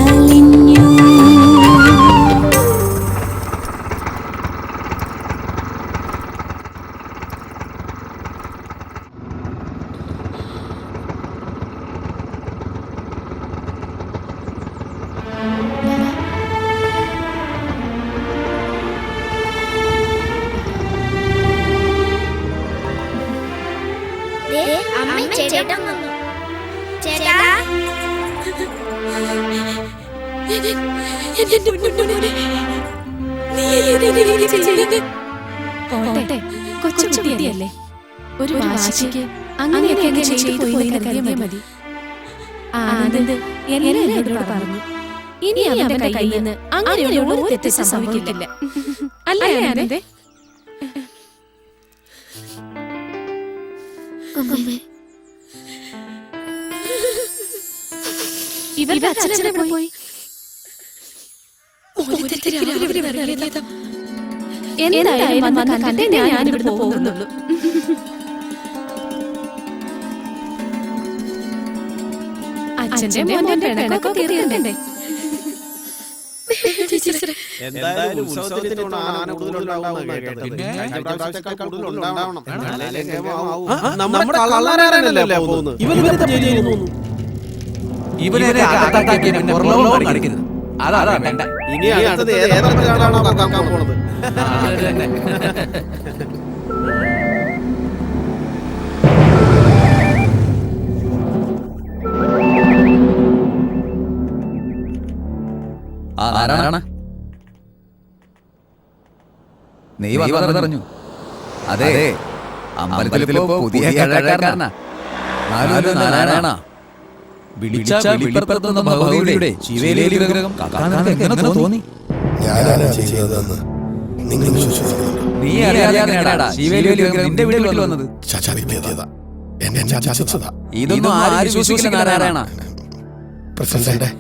C: അലിഞ്ഞു.
B: ചേട്ടൻ വന്നു. ചേട്ടാ
A: പോട്ടെ, കൊച്ചുകുട്ടിയല്ലേ, ഒരു വാശിക്ക് അങ്ങനെയൊക്കെ അങ്ങ് ചെയ്തു പോയി കരുതിയാൽ മതി. ആനന്ദ് എല്ലാം എന്നോട് പറഞ്ഞു. ഇനി അവന്റെ കയ്യിൽ നിന്ന് അങ്ങനെയുള്ള ഒരു തെറ്റ് സംഭവിക്കില്ല. അല്ലേ ആനന്ദേ? ഇവരുടെ അച്ഛനെ പോയി. എന്തായാലും വന്ന് കണ്ടിട്ടേ ഞാൻ ഇവിടെ പോകുന്നുള്ളൂ. അച്ഛന്റെ മോന്റെ പിണക്കൊക്കെ തീർക്കണ്ടേ?
L: എന്തായാലും ഉത്സവത്തിന് ആന കൂടുതലുണ്ടാവുമെന്നാ കേട്ടത്. കഴിഞ്ഞ പ്രാവശ്യത്തേക്കാൾ കൂടുതലുണ്ടാവണം. എന്നാലേ ഗമമാവൂ. നമ്മുടെ കള്ളനാരനല്ലേ പോകുന്നത്. ഇവനെന്താ ജയിലിൽ പോകുന്നു?
D: ഇവനെ അകത്താക്കിയ പിന്നെ പുറലോകം കാണിക്കരുത്. അതാ വേണ്ട.
L: ഇനി അടുത്തത് ഏതരത്തിലാണോ കാക്കാൻ പോണത്?
D: ആരാണ് നീ പറഞ്ഞു? അതെ, അമ്പലത്തിലിപ്പോ പുതിയ കഴകാരനാ. നാരായണ വിളിച്ച വിളിപ്പുറത്തുന്ന ഭഗവതിയുടെ ശിവേലി വിഗ്രഹം എങ്ങനെ തോന്നി?
K: ഞാനാണ് ചെയ്തതെന്ന് നിങ്ങൾ വിശ്വസിക്കുന്നുണ്ടോ?
D: നീ അറിയാതെയാടാ ശിവേലി വിഗ്രഹം നിന്റെ വീട്ടിൽ വന്നത്.
K: ചതിച്ചതാ, എന്നെ ചതിച്ചതാ.
D: ഇതൊന്നും ആരും വിശ്വസിക്കില്ല നാരായണ.
K: പ്രസിഡന്റ്,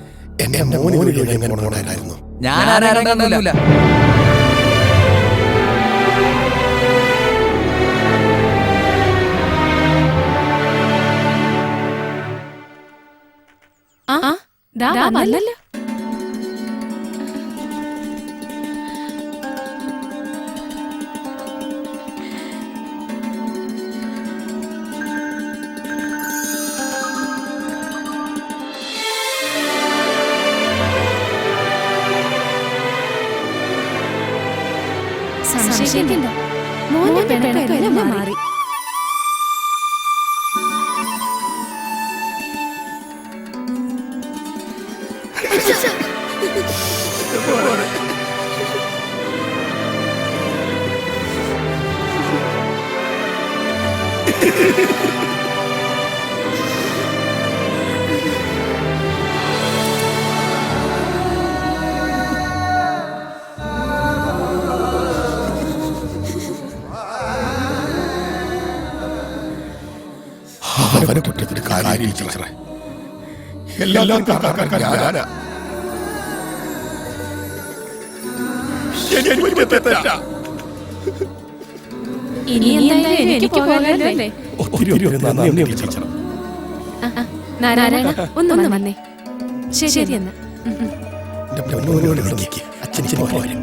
K: എന്നെ മോന് വഴി എങ്ങനെ കൊണ്ടുപോകണമായിരുന്നു.
D: ഞാൻ ആരാണെന്നില്ല.
A: വന്നല്ലോ. സംശയിക്കണ്ട, മോന്റെ പിണക്കെല്ലാം മാറി.
K: അവനെ കുറ്റത്തിന് കാര്യം ടീച്ചറെ. എല്ലാം കാക്കാൻ ഞാനാ.
A: ഇനി എന്തായാലും എനിക്ക് പോകാനല്ലേ?
K: ഒത്തിരി നന്ദിയുണ്ട് ടീച്ചർ.
A: നാരായണ ഒന്ന് വന്നേ. ശരി എന്നാ.
K: അച്ഛൻ പോരെ.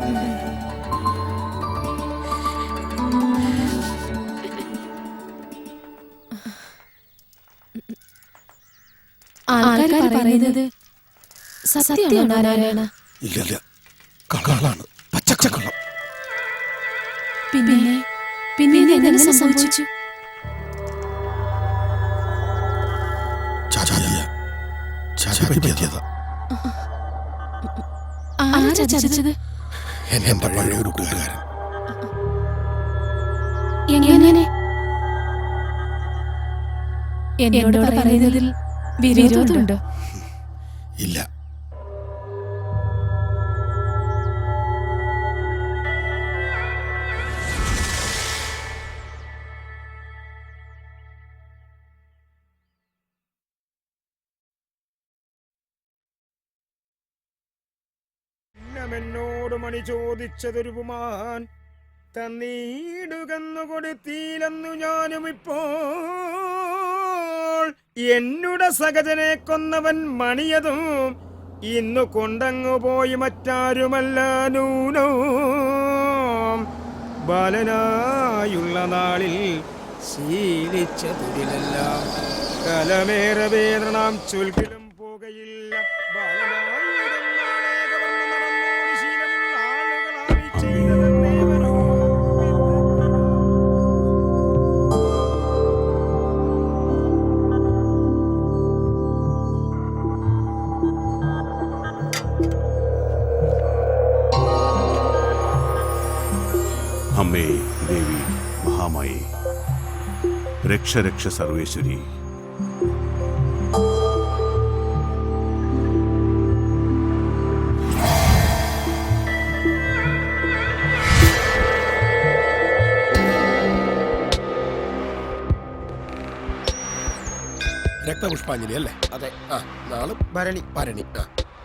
A: ആൾക്കാർ പറയുന്നത് സത്യമാണോ നാരായണ?
K: ഇല്ല കള്ളാണ്, പച്ചക്കള്ളം.
A: പിന്നെ എങ്ങനെ സംഭവിച്ചു?
K: പറ്റിയതാ.
A: ആരാ ചതിച്ചത്?
K: എന്റെ പഴയ ഒരു കൂട്ടുകാരൻ.
A: എങ്ങനെ? എന്നോട് പറയുന്നതിൽ വിരോധമുണ്ടോ?
K: ഇല്ല.
L: എന്നോട് മണി ചോദിച്ചതൊരു പുമാൻ തന്നീടുകന്നു കൊടുത്തീലെന്നു ഞാനും ഇപ്പോൾ. എന്നുടെ സഹജനെ കൊന്നവൻ മണിയതും ഇന്നു കൊണ്ടങ്ങു പോയി മറ്റാരുമല്ല നൂനോ. ബാലനായുള്ള നാളിൽ ശീലിച്ച തൊഴിലെല്ലാം കലമേറെ വേദനാം ചൊൽക്കിലും പോകയില്ല.
I: അമ്മേ ദേവി മഹാമായേ, രക്ഷ രക്ഷ സർവേശ്വരി.
K: രക്തപുഷ്പാഞ്ജലി അല്ലേ?
L: അതെ.
K: ആ, നാളെ ഭരണി. ആ,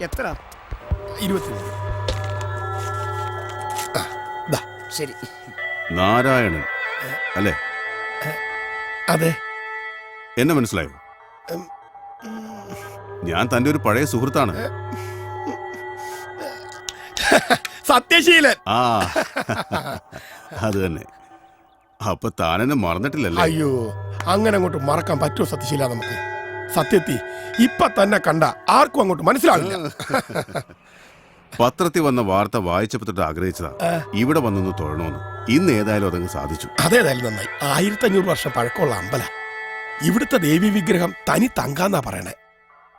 L: എത്ര?
K: 23.
L: ശരി.
I: നാരായണൻ അല്ലേ?
K: അതെ.
I: എന്നെ മനസ്സിലായോ? ഞാൻ തന്റെ ഒരു പഴയ സുഹൃത്താണ്.
K: സത്യശീലൻ.
I: ആ അത് തന്നെ. അപ്പൊ താനെന്നെ മറന്നിട്ടില്ലല്ലേ?
K: അയ്യോ, അങ്ങനെ അങ്ങോട്ട് മറക്കാൻ പറ്റുമോ സത്യശീല? നമുക്ക് സത്യത്തി ഇപ്പൊ തന്നെ കണ്ട ആർക്കും അങ്ങോട്ട് മനസ്സിലാവില്ല.
I: പത്രത്തിൽ വന്ന വാർത്ത വായിച്ചപ്പോഴത്തെ ആഗ്രഹിച്ചതാ ഇവിടെ വന്നൊന്ന് തൊഴണമെന്ന്. ഇന്ന് ഏതായാലും അതങ്ങ് സാധിച്ചു.
K: അതേതായാലും നന്നായി. 1500 വർഷം പഴക്കമുള്ള അമ്പല. ഇവിടുത്തെ ദേവി വിഗ്രഹം തനി തങ്കാന്നാ പറയണേ.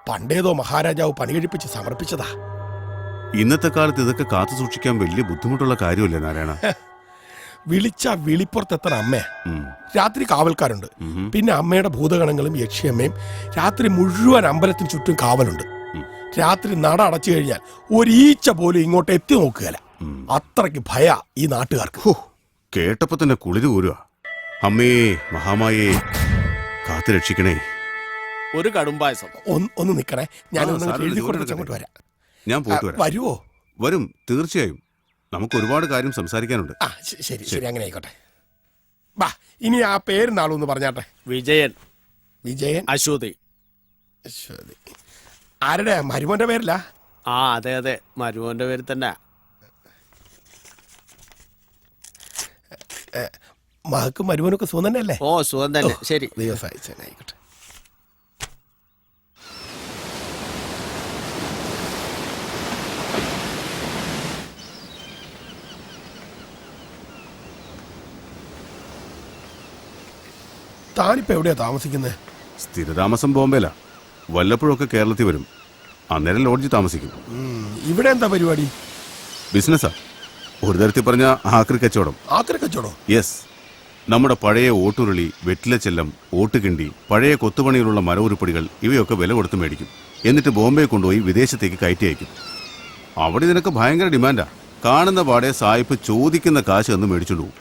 K: പണ്ടേതോ മഹാരാജാവ് പണികഴിപ്പിച്ച് സമർപ്പിച്ചതാ.
I: ഇന്നത്തെ കാലത്ത് ഇതൊക്കെ കാത്തു സൂക്ഷിക്കാൻ വലിയ ബുദ്ധിമുട്ടുള്ള കാര്യമല്ലേ നാരായണ?
K: വിളിച്ച വിളിപ്പുറത്തെത്തണ അമ്മേ. രാത്രി കാവൽക്കാരുണ്ട്. പിന്നെ അമ്മയുടെ ഭൂതഗണങ്ങളും യക്ഷിയമ്മയും രാത്രി മുഴുവൻ അമ്പലത്തിന് ചുറ്റും കാവലുണ്ട്. രാത്രി നട അടച്ചു കഴിഞ്ഞാൽ ഒരീച്ച പോലും ഇങ്ങോട്ട് എത്തി നോക്കുകയല്ല. അത്രയ്ക്ക് ഭയ ഈ നാട്ടുകാർക്ക്.
I: കേട്ടപ്പോ തന്നെ കുളിര് കൂരുക. അമ്മേ മഹാമായേ, കാത്തു രക്ഷിക്കണേ.
L: ഒരു കടുംപായസം.
K: ഒന്ന് നിക്കണേ, ഞാൻ അങ്ങോട്ട് വരാം.
I: ഞാൻ പോയിട്ട് വരാം.
K: വരുവോ?
I: വരും, തീർച്ചയായും. നമുക്ക് ഒരുപാട് കാര്യം സംസാരിക്കാനുണ്ട്.
K: ശരി ശരി, അങ്ങനെ ആയിക്കോട്ടെ. ബാ, ഇനി ആ പേര് നാളൊന്ന് പറഞ്ഞാട്ടെ.
L: വിജയൻ.
K: വിജയൻ.
L: അശ്വതി.
K: ആരുടെ? മരുമോന്റെ പേരില്ല?
L: ആ അതെ അതെ, മരുമോന്റെ പേര് തന്നെ.
K: മകക്കും മരുമോനൊക്കെ സുഖം തന്നെയല്ലേ?
L: ഓ സുഖം തന്നെ. ശരി,
K: ദൈവം സഹായിച്ചേനായിക്കോട്ടെ. താനിപ്പോ എവിടെയാ താമസിക്കുന്നത്?
I: സ്ഥിരതാമസം ബോംബെയിലാ. വല്ലപ്പോഴൊക്കെ കേരളത്തിൽ വരും. അന്നേരം ലോഡ്ജിൽ താമസിക്കും.
K: ഇവിടെ എന്താ പരിപാടി?
I: ബിസിനസ്സാ. ഒരു തരത്തിൽ പറഞ്ഞ ആക്രി കച്ചവടം.
K: ആക്രി കച്ചവടം?
I: യെസ്. നമ്മുടെ പഴയ ഓട്ടുരുളി, വെറ്റിലച്ചെല്ലം, ഓട്ടുകിണ്ടി, പഴയ കൊത്തുപണിയിലുള്ള മരവുരുപ്പടികൾ ഇവയൊക്കെ വില കൊടുത്ത് മേടിക്കും. എന്നിട്ട് ബോംബെ കൊണ്ടുപോയി വിദേശത്തേക്ക് കയറ്റി അയക്കും. അവിടെ ഇതിനൊക്കെ ഭയങ്കര ഡിമാൻഡാ. കാണുന്ന പാടെ സായിപ്പ് ചോദിക്കുന്ന കാശ് എന്ന് മേടിച്ചോണ്ട് പോകും.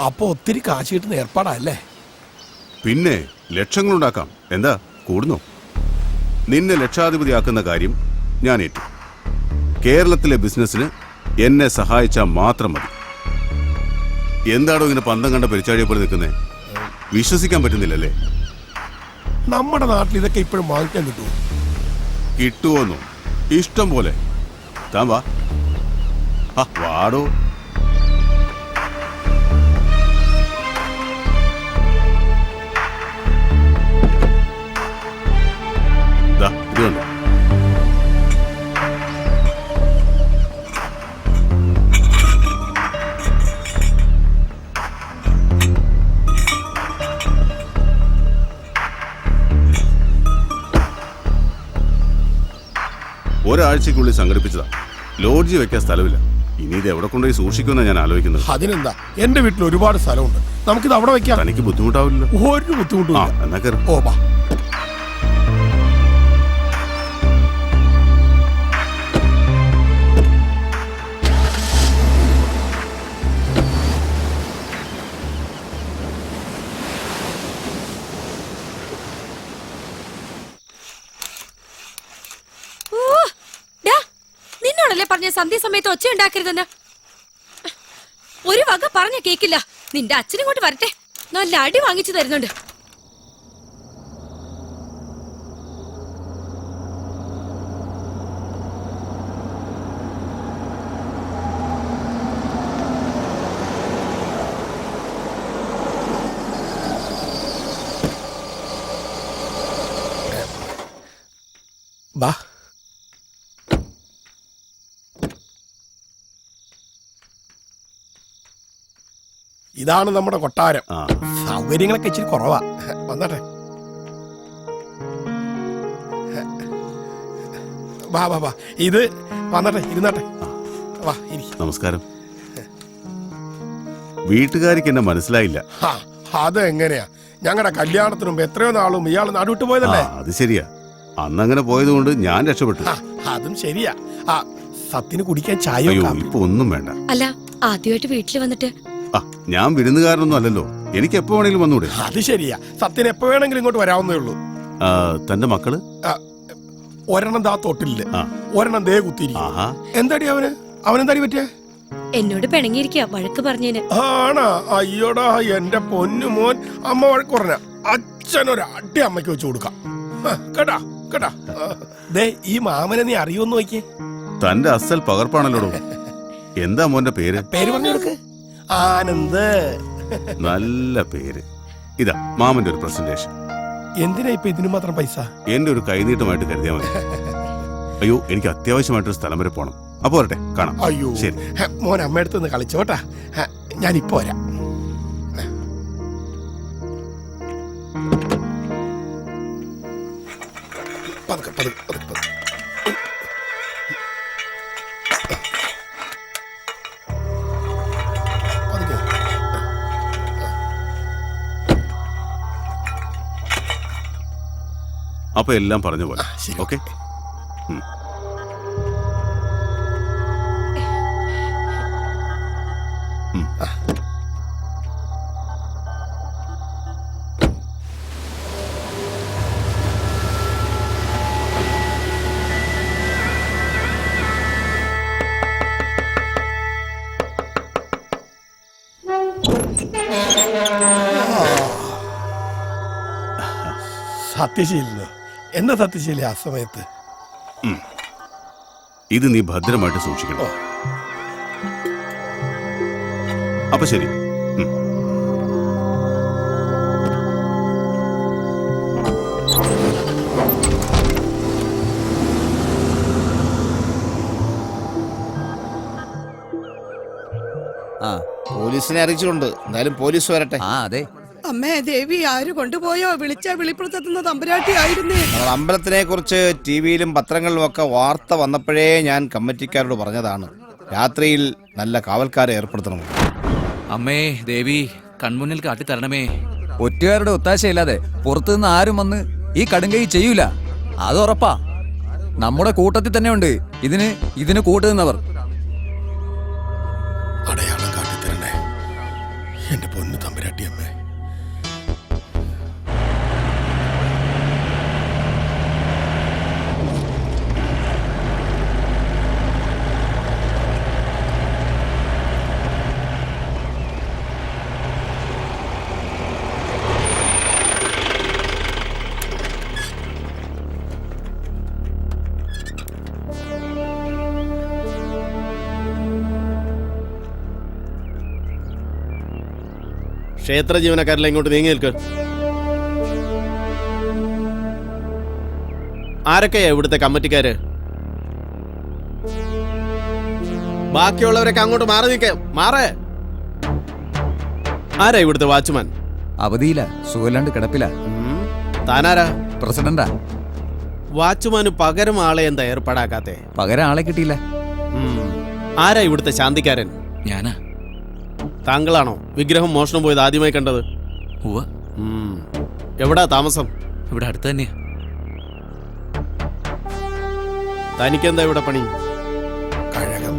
K: അപ്പൊ ഒത്തിരി കാശ് കിട്ടുന്ന ഏർപ്പാടല്ലേ?
I: പിന്നെ ലക്ഷങ്ങളുണ്ടാക്കാം. എന്താ കൂടുന്നോ? നിന്നെ ലക്ഷാധിപതിയാക്കുന്ന കാര്യം ഞാൻ ഏറ്റു. കേരളത്തിലെ ബിസിനസ്സിന് എന്നെ സഹായിച്ചാൽ മാത്രം മതി. എന്താണോ ഇങ്ങനെ പന്തം കണ്ട പെരിച്ചാഴിയെ പോലെ നിൽക്കുന്നേ? വിശ്വസിക്കാൻ പറ്റുന്നില്ലല്ലേ?
K: നമ്മുടെ നാട്ടിൽ ഇതൊക്കെ ഇപ്പോഴും വാങ്ങിക്കാൻ കിട്ടുമോ?
I: കിട്ടുമോന്നോ? ഇഷ്ടം പോലെ. താൻ വാ. വാടോ. ഒരാഴ്ചക്കുള്ളിൽ സംഘടിപ്പിച്ചതാ. ലോഡ്ജ് വെക്കാൻ സ്ഥലമില്ല. ഇനി ഇത് എവിടെ കൊണ്ടുപോയി സൂക്ഷിക്കുമെന്നാണ് ഞാൻ ആലോചിക്കുന്നത്.
K: അതിനെന്താ, എന്റെ വീട്ടിൽ ഒരുപാട് സ്ഥലമുണ്ട്, നമുക്കിത് അവിടെ വെക്കാം.
I: തനിക്ക് ബുദ്ധിമുട്ടാവില്ലല്ലോ?
K: ഒരു ബുദ്ധിമുട്ടും
I: ആ,
K: ഇല്ല.
I: എന്നാ കയറി.
K: ഓ ബാ.
J: നിന്നോടല്ലേ പറഞ്ഞ സന്ധ്യാസമയത്ത് ഒച്ച ഉണ്ടാക്കരുതെന്ന്? ഒരു വക പറഞ്ഞ കേക്കില്ല. നിന്റെ അച്ഛനും കൊണ്ട് വരട്ടെ, നല്ല അടി വാങ്ങിച്ചു തരുന്നുണ്ട്.
K: ബാ. ഇതാണ് നമ്മുടെ കൊട്ടാരം.
I: ആ,
K: സൗകര്യങ്ങളൊക്കെ ഇച്ചിരി കുറവാ. വന്നട്ടെ. വാ വാ വാ. ഇത് വന്നട്ടെ, ഇരുന്നട്ടെ. വാ ഇരി.
I: നമസ്കാരം. വീട്ടുകാർക്ക് എന്നെ മനസ്സിലായില്ല.
K: ആ, അത് എങ്ങനെയാ? ഞങ്ങളുടെ കല്യാണത്തിന് മുമ്പ് എത്രയോ നാളും ഇയാൾ നാടുവിട്ട് പോയതല്ലേ?
I: അത് ശരിയാ. അന്നങ്ങനെ പോയതുകൊണ്ട് ഞാൻ രക്ഷപ്പെട്ടു.
K: ആ, അതും ശരിയാ. ആ, സത്തിന് കുടിക്കാൻ ചായ
I: അയ്യോ,
K: കാപ്പി?
I: ഇപ്പൊ ഒന്നും വേണ്ട.
J: അല്ല, ആദ്യമായിട്ട് വീട്ടിൽ വന്നിട്ട്
I: ആ, ഞാൻ വിരുന്നുകാരനൊന്നും അല്ലല്ലോ. എനിക്ക് എപ്പോ വേണമെങ്കിലും വന്നൂടെ?
K: അത് ശരിയാ. സത്തിന് എപ്പോ വേണമെങ്കിലും ഇങ്ങോട്ട് വരാവുന്നേ ഉള്ളൂ.
I: ആ, തന്റെ മക്കള്?
K: ആ, ഒരെണ്ണം ദാ തൊട്ടില്ല,
I: ആ.
K: ഒരെണ്ണം ദേ കുത്തിയിരിക്കും.
I: ആഹാ.
K: എന്താടി അവനെന്താടി പറ്റിയേ?
J: എന്നോട് പിണങ്ങിയിരിക്കുക, വഴക്ക് പറഞ്ഞേന്.
K: ആണാ? അയ്യോടാ എന്റെ പൊന്നു മോൻ. അമ്മ വഴക്ക് പറഞ്ഞ അച്ഛനൊരു അടി അമ്മയ്ക്ക് വെച്ച് കൊടുക്കാം. കേട്ടാ കേട്ടാ. ദേ, ഈ മാമനെ നീ അറിയുമെന്ന് നോക്കിയേ.
I: തന്റെ അസൽ പകർപ്പാണല്ലോടോ. എന്താ മോന്റെ പേര്?
K: പേര് പറഞ്ഞു കൊടുക്ക്. ആനന്ദ്.
I: നല്ല പേര്. ഇതാ മാമന്റെ ഒരു പ്രസന്റേഷൻ.
K: എന്തിനാ ഇപ്പൊ ഇതിന് മാത്രം പൈസ?
I: എന്റെ ഒരു കൈനീട്ടമായിട്ട് കരുതിയാൽ മതി. അയ്യോ, എനിക്ക് അത്യാവശ്യമായിട്ടൊരു സ്ഥലം വരെ പോണം. അപ്പൊ വരട്ടെ, കാണാം.
K: അയ്യോ,
I: ശരി.
K: മോൻ അമ്മയടുത്ത് നിന്ന് കളിച്ചോട്ടാ. ഞാനിപ്പോ വരാം. പതുക്കെ പതുക്കെ പതുക്കെ പതുക്കെ. പതുക്കെ.
I: അപ്പൊ എല്ലാം പറഞ്ഞ പോലെ.
K: ശരി.
I: ഓക്കെ.
K: സത്യശീലനോ? എന്താ സത്യശീല ആ സമയത്ത്?
I: ഇത് നീ ഭദ്രമായിട്ട് സൂക്ഷിക്കണം. അപ്പൊ ശരി.
D: ആ
L: പോലീസിനെ അറിയിച്ചിട്ടുണ്ട്. എന്തായാലും പോലീസ് വരട്ടെ.
D: ആ അതെ.
G: അമ്മേ ദേവി ആര് കൊണ്ടുപോയോ? വിളിച്ചാ വിളിപ്പുറത്തെത്തുന്ന തമ്പുരാട്ടി ആയിരുന്നേ.
L: നമ്മൾ അമ്പലത്തിനെ കുറിച്ച് ടിവിയിലും പത്രങ്ങളിലും ഒക്കെ വാർത്ത വന്നപ്പോഴേ ഞാൻ കമ്മിറ്റിക്കാരോട് പറഞ്ഞതാണ്, രാത്രിയിൽ നല്ല കാവൽക്കാരെ ഏർപ്പെടുത്തണം.
M: അമ്മേ ദേവി, കൺമുന്നിൽ കാട്ടിത്തരണമേ.
D: ഒറ്റുകാരുടെ ഒത്താശയില്ലാതെ പുറത്തുനിന്ന് ആരും വന്ന് ഈ കടുങ്കൈ ചെയ്യൂല. അത് ഉറപ്പാ. നമ്മുടെ കൂട്ടത്തിൽ തന്നെ ഉണ്ട് ഇതിന് കൂട്ടുനിന്നവർ.
K: അടയാളം കാട്ടിത്തരണേ എന്റെ പൊന്നു തമ്പുരാട്ടി അമ്മേ.
L: ക്ഷേത്ര ജീവനക്കാരെല്ലാം ഇങ്ങോട്ട് നീങ്ങി നിൽക്ക്. ആരൊക്കെയാ ഇവിടുത്തെ കമ്മിറ്റിക്കാര്? ബാക്കിയുള്ളവരൊക്കെ അങ്ങോട്ട് മാറി നിൽക്കേ. മാറേ. ആരാ ഇവിടുത്തെ വാച്ച്മാൻ?
D: അവധിയില്ല, സുഖമില്ലാണ്ട് കിടപ്പില്ല.
L: താനാരാ?
D: പ്രസിഡന്റാ.
L: വാച്ച്മാന് പകരം ആളെ എന്താ ഏർപ്പാടാക്കാത്തെ?
D: പകരം ആളെ കിട്ടിയില്ല.
L: ആരാ ഇവിടുത്തെ ശാന്തിക്കാരൻ?
M: ഞാനാ.
L: താങ്കളാണോ വിഗ്രഹം മോഷണം പോയത് ആദ്യമായി കണ്ടത്?
M: ഉവ്വ.
L: എവിടാ താമസം?
M: ഇവിടെ അടുത്ത് തന്നെയാ.
L: തനിക്കെന്താ ഇവിടെ പണി?
K: കഴകം.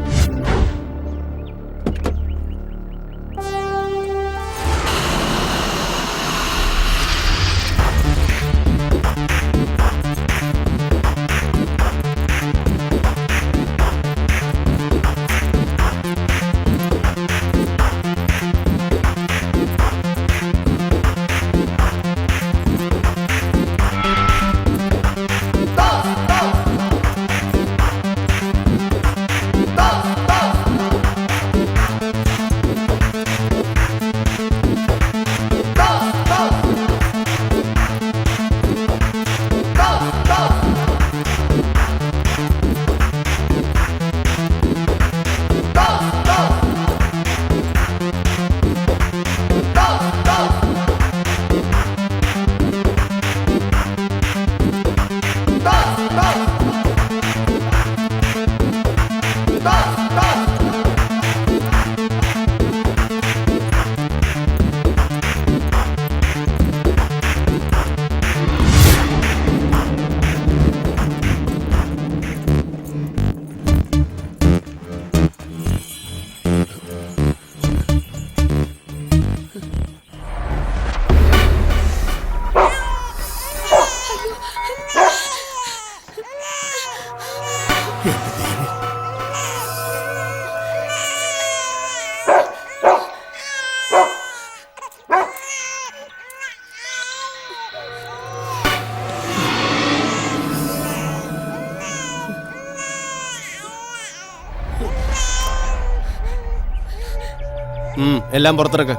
L: എല്ലാം പുറത്തിറക്ക.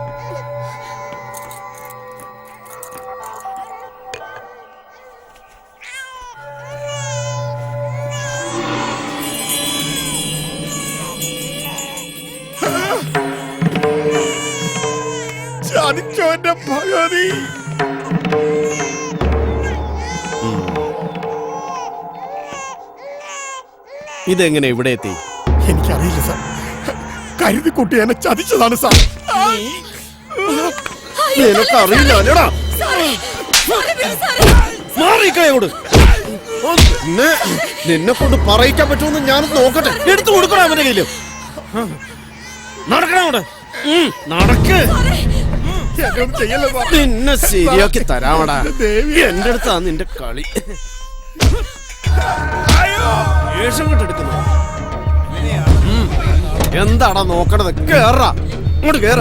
K: ചതിച്ചോന്റെ ഭഗവതി.
L: ഇതെങ്ങനെ ഇവിടെ എത്തി?
K: എനിക്കറിയില്ല സാർ. കരുതിക്കുട്ടി എന്നെ ചതിച്ചതാണ് സാർ.
L: നിനക്കറിയില്ലടാ. നിന്നെ കൊണ്ട് പറയിക്കാൻ പറ്റുമെന്ന് ഞാനൊന്ന് നോക്കട്ടെ. എടുത്തു കൊടുക്കണം അവന്റെ കയ്യില്. നടക്കണോട് നടക്ക്. നിന്നെ ശരിയാക്കി തരാമടാ. എന്റെ അടുത്താ നിന്റെ കളി. എടുക്കുന്നു. എന്താടാ നോക്കണത്? കേറാ ഇങ്ങോട്ട് കേറ.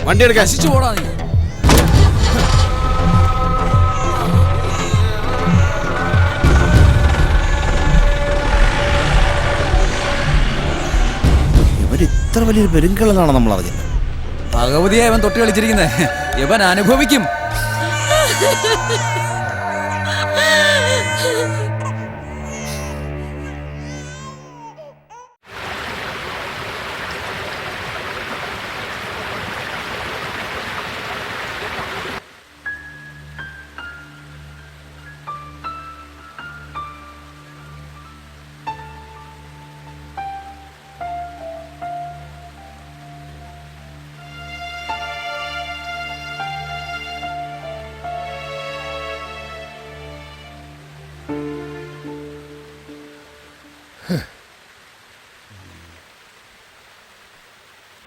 L: വണ്ടി എടുക്കാൻ
D: പോടാ നീ.
L: ഇത്ര വലിയൊരു പെരുങ്കളനാണ് നമ്മൾ അറിഞ്ഞത്.
D: ഭഗവതിയെ അവൻ തൊട്ട് കളിച്ചിരിക്കുന്നേ. ഇവൻ അനുഭവിക്കും.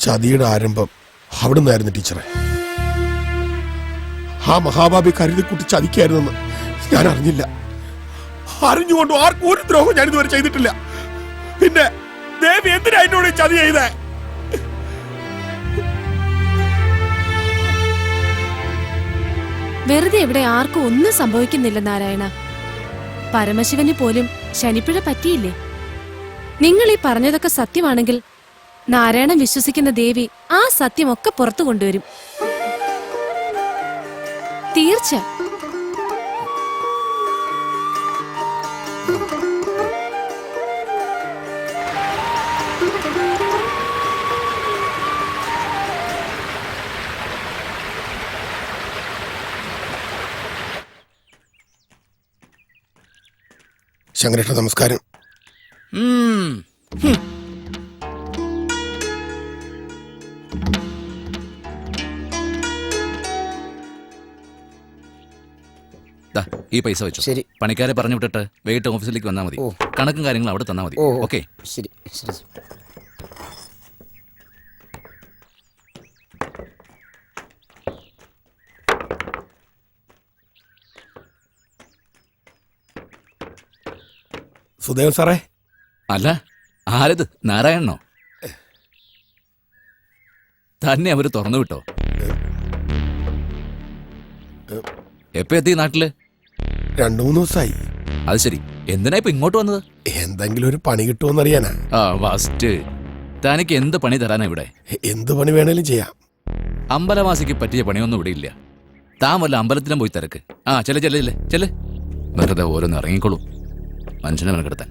K: ചതിയുടെ ആരംഭം അവിടുന്നായിരുന്നു ടീച്ചറെ. ആ മഹാഭാവി കരുതിക്കുട്ടി ചതിക്കായിരുന്നെന്ന് ഞാൻ അറിഞ്ഞില്ല. അറിഞ്ഞുകൊണ്ട് ആർക്കും ഒരു ദ്രോഹം ഞാൻ ഇതുവരെ ചെയ്തിട്ടില്ല. പിന്നെ ദേവി എന്തിനാ എന്നോട് ചതി ചെയ്തേ?
A: വെറുതെ ഇവിടെ ആർക്കും ഒന്നും സംഭവിക്കുന്നില്ല നാരായണ. പരമശിവന് പോലും ശനിപ്പിഴ പറ്റിയില്ലേ? നിങ്ങൾ ഈ പറഞ്ഞതൊക്കെ സത്യമാണെങ്കിൽ നാരായണൻ വിശ്വസിക്കുന്ന ദേവി ആ സത്യമൊക്കെ പുറത്തു കൊണ്ടുവരും. തീർച്ച.
K: ശങ്കരേട്ട നമസ്കാരം.
M: ദാ, ഈ പൈസ വെച്ചു. ശരി. പണിക്കാരെ പറഞ്ഞു വിട്ടിട്ട് വൈകിട്ട് ഓഫീസിലേക്ക് വന്നാൽ മതി. കണക്കും കാര്യങ്ങളും അവിടെ തന്നാൽ മതി. ഓക്കെ.
L: ശരി ശരി.
K: സുദേവൻ സാറേ.
M: അല്ല, ആരത്? നാരായണനോ? തന്നെ അവര് തുറന്നു വിട്ടോ? എപ്പോ എത്തി നാട്ടില്?
K: 2-3 ദിവസമായി.
M: അത് ശരി. എന്തിനാ ഇപ്പൊ ഇങ്ങോട്ട് വന്നത്?
K: എന്തെങ്കിലും ഒരു പണി കിട്ടുമെന്നറിയാനാ.
M: ആ ഫസ്റ്റ്. തനിക്ക് എന്ത് പണി തരാനാ ഇവിടെ?
K: എന്ത് പണി വേണേലും ചെയ്യാം.
M: അമ്പലവാസിക്ക് പറ്റിയ പണിയൊന്നും ഇവിടെ ഇല്ല. താൻ വല്ല അമ്പലത്തിലും പോയി തിരക്ക്. ആ ചെല്ല്. വെറുതെ ഓരോന്ന് ഇറങ്ങിക്കോളൂ. മനുഷ്യനെ മെനക്കെടുത്താൻ.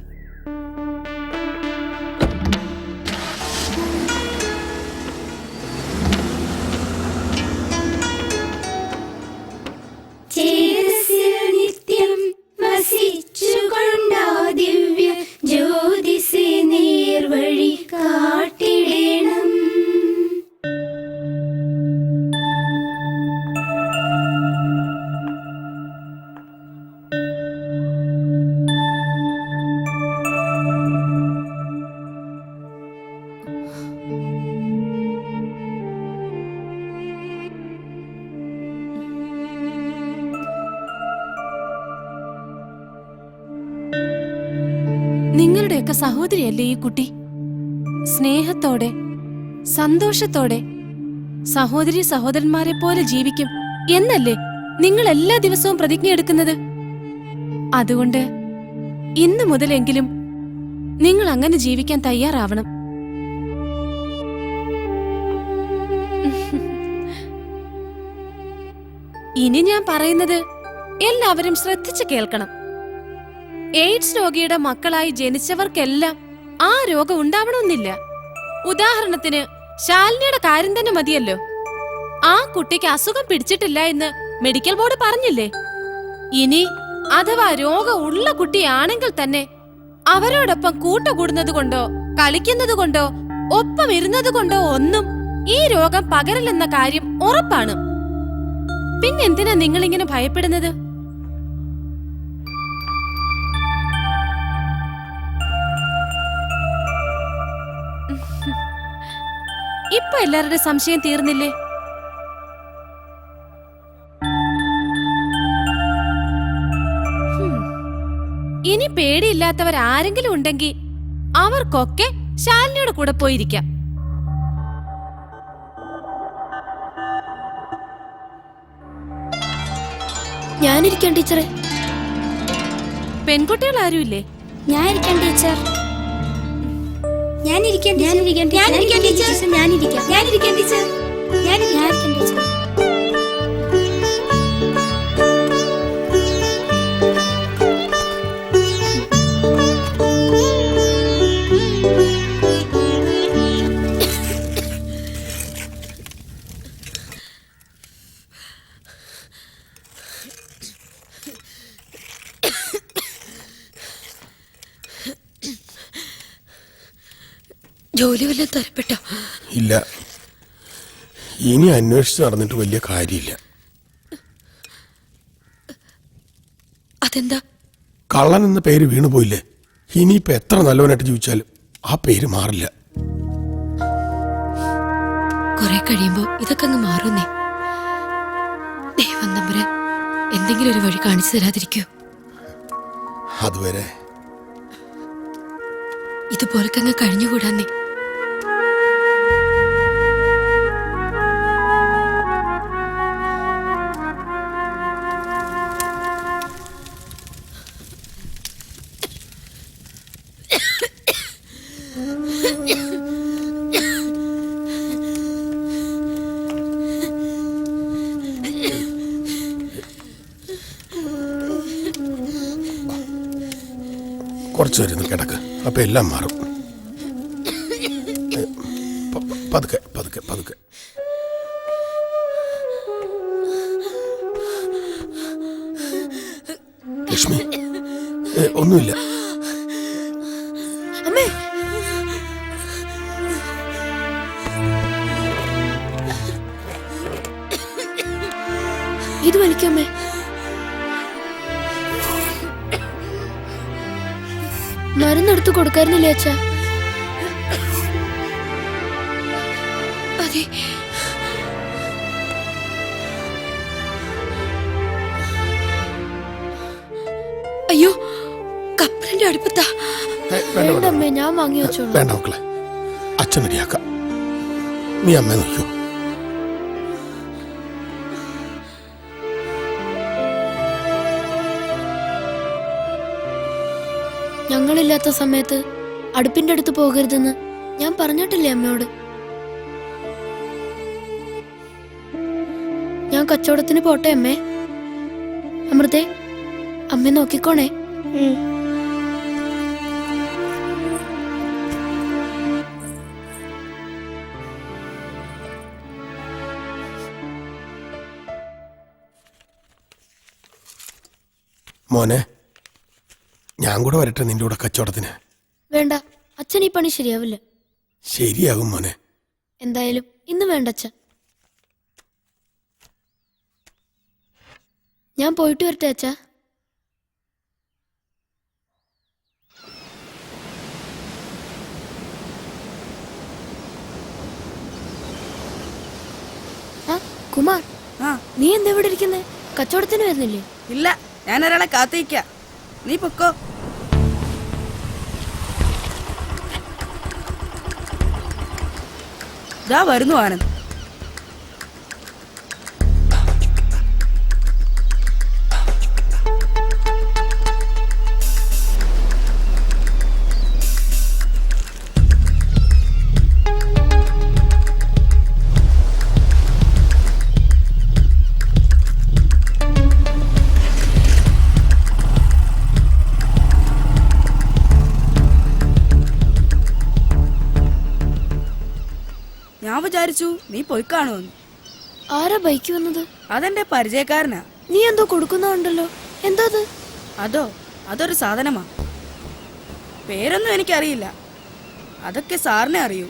B: നിത്യം വസിച്ചുകൊണ്ടോ ദിവ്യ ജ്യോതിസി നേർവഴി കാട്ടിടേണം.
A: നിങ്ങളുടെയൊക്കെ സഹോദരിയല്ലേ ഈ കുട്ടി? സ്നേഹത്തോടെ സന്തോഷത്തോടെ സഹോദരി സഹോദരന്മാരെ പോലെ ജീവിക്കും എന്നല്ലേ നിങ്ങൾ എല്ലാ ദിവസവും പ്രതിജ്ഞ എടുക്കുന്നത്? അതുകൊണ്ട് ഇന്നു മുതലെങ്കിലും നിങ്ങൾ അങ്ങനെ ജീവിക്കാൻ തയ്യാറാവണം. ഇനി ഞാൻ പറയുന്നത് എല്ലാവരും ശ്രദ്ധിച്ചു കേൾക്കണം. എയ്ഡ്സ് രോഗിയുടെ മക്കളായി ജനിച്ചവർക്കെല്ലാം ആ രോഗം ഉണ്ടാവണമെന്നില്ല. ഉദാഹരണത്തിന് ശാലിനിയുടെ കാര്യം തന്നെ മതിയല്ലോ. ആ കുട്ടിക്ക് അസുഖം പിടിച്ചിട്ടില്ല എന്ന് മെഡിക്കൽ ബോർഡ് പറഞ്ഞില്ലേ? ഇനി അഥവാ രോഗം ഉള്ള കുട്ടിയാണെങ്കിൽ തന്നെ അവരോടൊപ്പം കൂട്ടുകൂടുന്നത് കൊണ്ടോ കളിക്കുന്നത് കൊണ്ടോ ഒപ്പം ഇരുന്നത് കൊണ്ടോ ഒന്നും ഈ രോഗം പകരില്ലെന്ന കാര്യം ഉറപ്പാണ്. പിന്നെന്തിനാ നിങ്ങളിങ്ങനെ ഭയപ്പെടുന്നത്? ഇപ്പൊ എല്ലാവരുടെ സംശയം തീർന്നില്ലേ? ഇനി പേടിയില്ലാത്തവർ ആരെങ്കിലും ഉണ്ടെങ്കിൽ അവർക്കൊക്കെ ശാലിനിയുടെ കൂടെ പോയിരിക്കാം.
B: ഞാനിരിക്കാം ടീച്ചറെ.
A: പെൺകുട്ടികൾ ആരുമില്ലേ?
B: ഞാനിരിക്കാം ടീച്ചർ. ഞാനിരിക്കാം ടീച്ചർ.
J: ജോലി വല്ലതും തരപ്പെട്ടോ?
K: ഇല്ല. ഇനി അന്വേഷിച്ച് നടന്നിട്ട് വലിയ കാര്യമില്ല.
J: അതെന്താ?
K: കള്ളൻ എന്ന പേര് വീണുപോയില്ലേ? ഇനിയിപ്പോ എത്ര നല്ലവനായിട്ട് ജീവിച്ചാലും ആ പേര് മാറില്ല.
J: കുറെ കഴിയുമ്പോ ഇതൊക്കെ അങ്ങ് മാറുന്നേ. ദൈവം തമ്പുരാൻ എന്തെങ്കിലും ഒരു വഴി കാണിച്ചു തരാതിരിക്കൂ.
K: അതുവരെ
J: ഇതുപോലൊക്കെ അങ്ങ് കഴിഞ്ഞുകൂടാന്നേ.
K: കുറച്ചു നേരം കിടക്ക്. അപ്പൊ എല്ലാം മാറും. പതുക്കെ പതുക്കെ പതുക്കെ. ലക്ഷ്മി, ഒന്നുമില്ല.
B: ഇത് വലിക്കമ്മേ. മരുന്നെടുത്ത് കൊടുക്കായിരുന്നില്ലേ അച്ഛാ?
J: അതെ, അയ്യോ കപ്പലിന്റെ അടുപ്പത്താ.
B: വേണ്ടമ്മേ, ഞാൻ വാങ്ങി വെച്ചോളൂ.
K: വേണ്ട മക്കളെ, അച്ഛൻ റെഡിയാക്കാം. നീ അമ്മ നോക്കൂ.
B: ഞങ്ങളില്ലാത്ത സമയത്ത് അടുപ്പിന്റെ അടുത്ത് പോകരുതെന്ന് ഞാൻ പറഞ്ഞിട്ടില്ലേ അമ്മയോട്? ഞാൻ കച്ചവടത്തിന് പോട്ടെ അമ്മേ. അമൃതേ, അമ്മ നോക്കിക്കോണേ.
K: മോനെ, ഞാൻ കൂടെ വരട്ടെ നിന്റെ കൂടെ കച്ചവടത്തിന്?
B: വേണ്ട, അച്ഛൻ ഈ പണി ശരിയാവില്ല.
K: ശരിയാകും മോനെ.
B: എന്തായാലും ഇന്ന് വേണ്ട അച്ഛ. ഞാൻ പോയിട്ട് വരട്ടെ അച്ഛാ. കുമാർ, നീ എന്താ ഇവിടെ ഇരിക്കുന്നേ? കച്ചവടത്തിന് വരുന്നില്ലേ?
G: ഇല്ല, ഞാൻ ഒരാളെ കാത്തിരിക്ക. നീ പൊക്കോ. ഇതാ വരുന്നു ആനന്ദ്. ഞാൻ വിചാരിച്ചു നീ പോയി കാണുമെന്ന്.
B: ആരാ ബൈക്ക് വന്നത്?
G: അതെന്റെ പരിചയക്കാരനാ.
B: നീ എന്തോ കൊടുക്കുന്നുണ്ടല്ലോ, എന്താ അത്?
G: അതൊരു സാധനമാ. പേരൊന്നും എനിക്കറിയില്ല, അതൊക്കെ സാറിനെ അറിയൂ.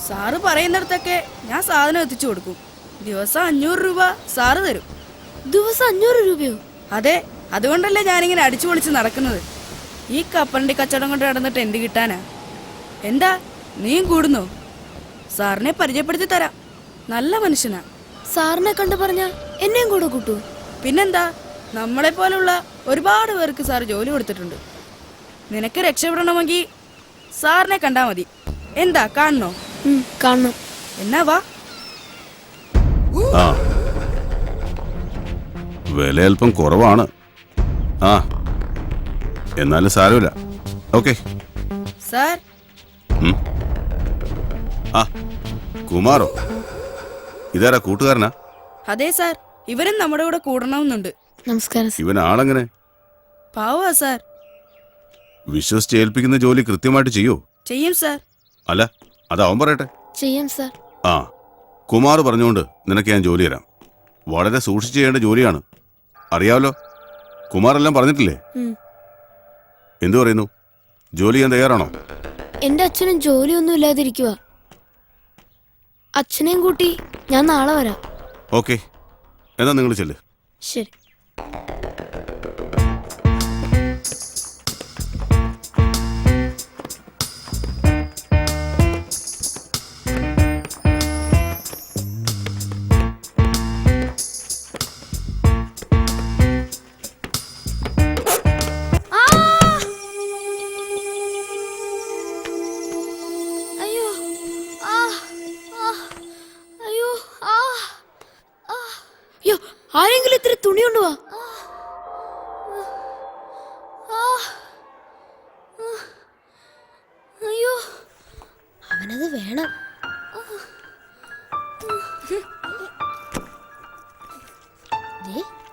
G: സാറ് പറയുന്നിടത്തൊക്കെ ഞാൻ സാധനം എത്തിച്ചു കൊടുക്കും. ദിവസം 500 രൂപ സാറ് തരും.
B: ദിവസം 500 രൂപയോ?
G: അതെ, അതുകൊണ്ടല്ലേ ഞാനിങ്ങനെ അടിച്ചു പൊളിച്ച് നടക്കുന്നത്. ഈ കപ്പലിന്റെ കച്ചവടം കൊണ്ട് നടന്നിട്ട് എന്ത് കിട്ടാനാ? എന്താ നീയും കൂടുന്നോ? സാറിനെ പരിചയപ്പെടുത്തി തരാം. നല്ല മനുഷ്യനാ.
B: സാറിനെ കണ്ടു പറഞ്ഞ എന്നെയും കൂടെ കൂട്ടൂ?
G: പിന്നെന്താ, നമ്മളെ പോലുള്ള ഒരുപാട് പേർക്ക് സാർ ജോലി കൊടുത്തിട്ടുണ്ട്. നിനക്ക് രക്ഷപ്പെടണമെങ്കിൽ സാറിനെ കണ്ടാ മതി. എന്താ, കാണണോ?
B: കാണണം.
G: എന്നാ വാ.
I: ആ, വില അല്പം കുറവാണ്. ആ, എന്നാലും സാരമില്ല. Okay
G: sir.
I: ആ, കുമാറോ? ഇതാരാ, കൂട്ടുകാരനാ?
G: അതെ സാർ, ഇവരും നമ്മുടെ കൂടെ കൂടണമെന്നുണ്ട്.
B: നമസ്കാരം.
I: ഇവൻ ആളെങ്ങനെ?
G: പാവാ സാർ.
I: വിശ്വസിച്ച് ഏൽപ്പിക്കുന്ന ജോലി കൃത്യമായിട്ട് ചെയ്യോ?
G: ചെയ്യും സാർ.
I: അല്ല, അത് അവൻ പറയട്ടെ.
B: ചെയ്യാം സാർ.
I: ആ, കുമാർ പറഞ്ഞുകൊണ്ട് നിനക്ക് ഞാൻ ജോലി തരാം. വളരെ സൂക്ഷിച്ച് ചെയ്യേണ്ട ജോലിയാണ്, അറിയാമല്ലോ. കുമാറെല്ലാം പറഞ്ഞിട്ടില്ലേ? എന്തു പറയുന്നു? ജോലി ചെയ്യാൻ തയ്യാറാണോ?
B: എന്റെ അച്ഛനും ജോലിയൊന്നും ഇല്ലാതിരിക്കുക. അച്ഛനെയും കൂട്ടി ഞാൻ നാളെ വരാം.
I: ഓക്കെ, എന്നാ നിങ്ങൾ ചെല്ല്.
B: ശരി. ആരെങ്കിലും ഇത്തിരി തുണി കൊണ്ടുവാ. അയ്യോ, അവനത് വേണം.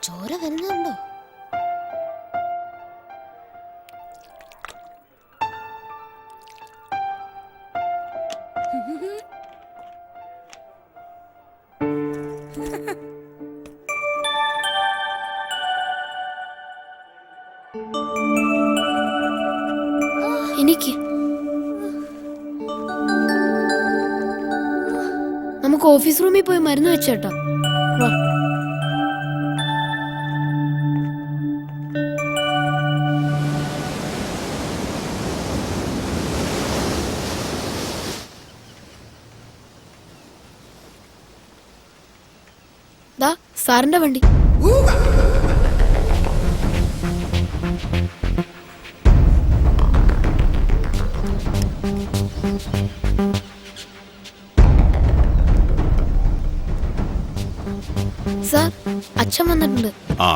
B: ചോര വരുന്നുണ്ടോ? എനിക്ക് നമുക്ക് ഓഫീസ് റൂമിൽ പോയി മരുന്ന് വെച്ചേട്ടാ. ദാ സാറിന്റെ വണ്ടി. സാർ, അച്ഛൻ വന്നിട്ടുണ്ട്.
I: ആ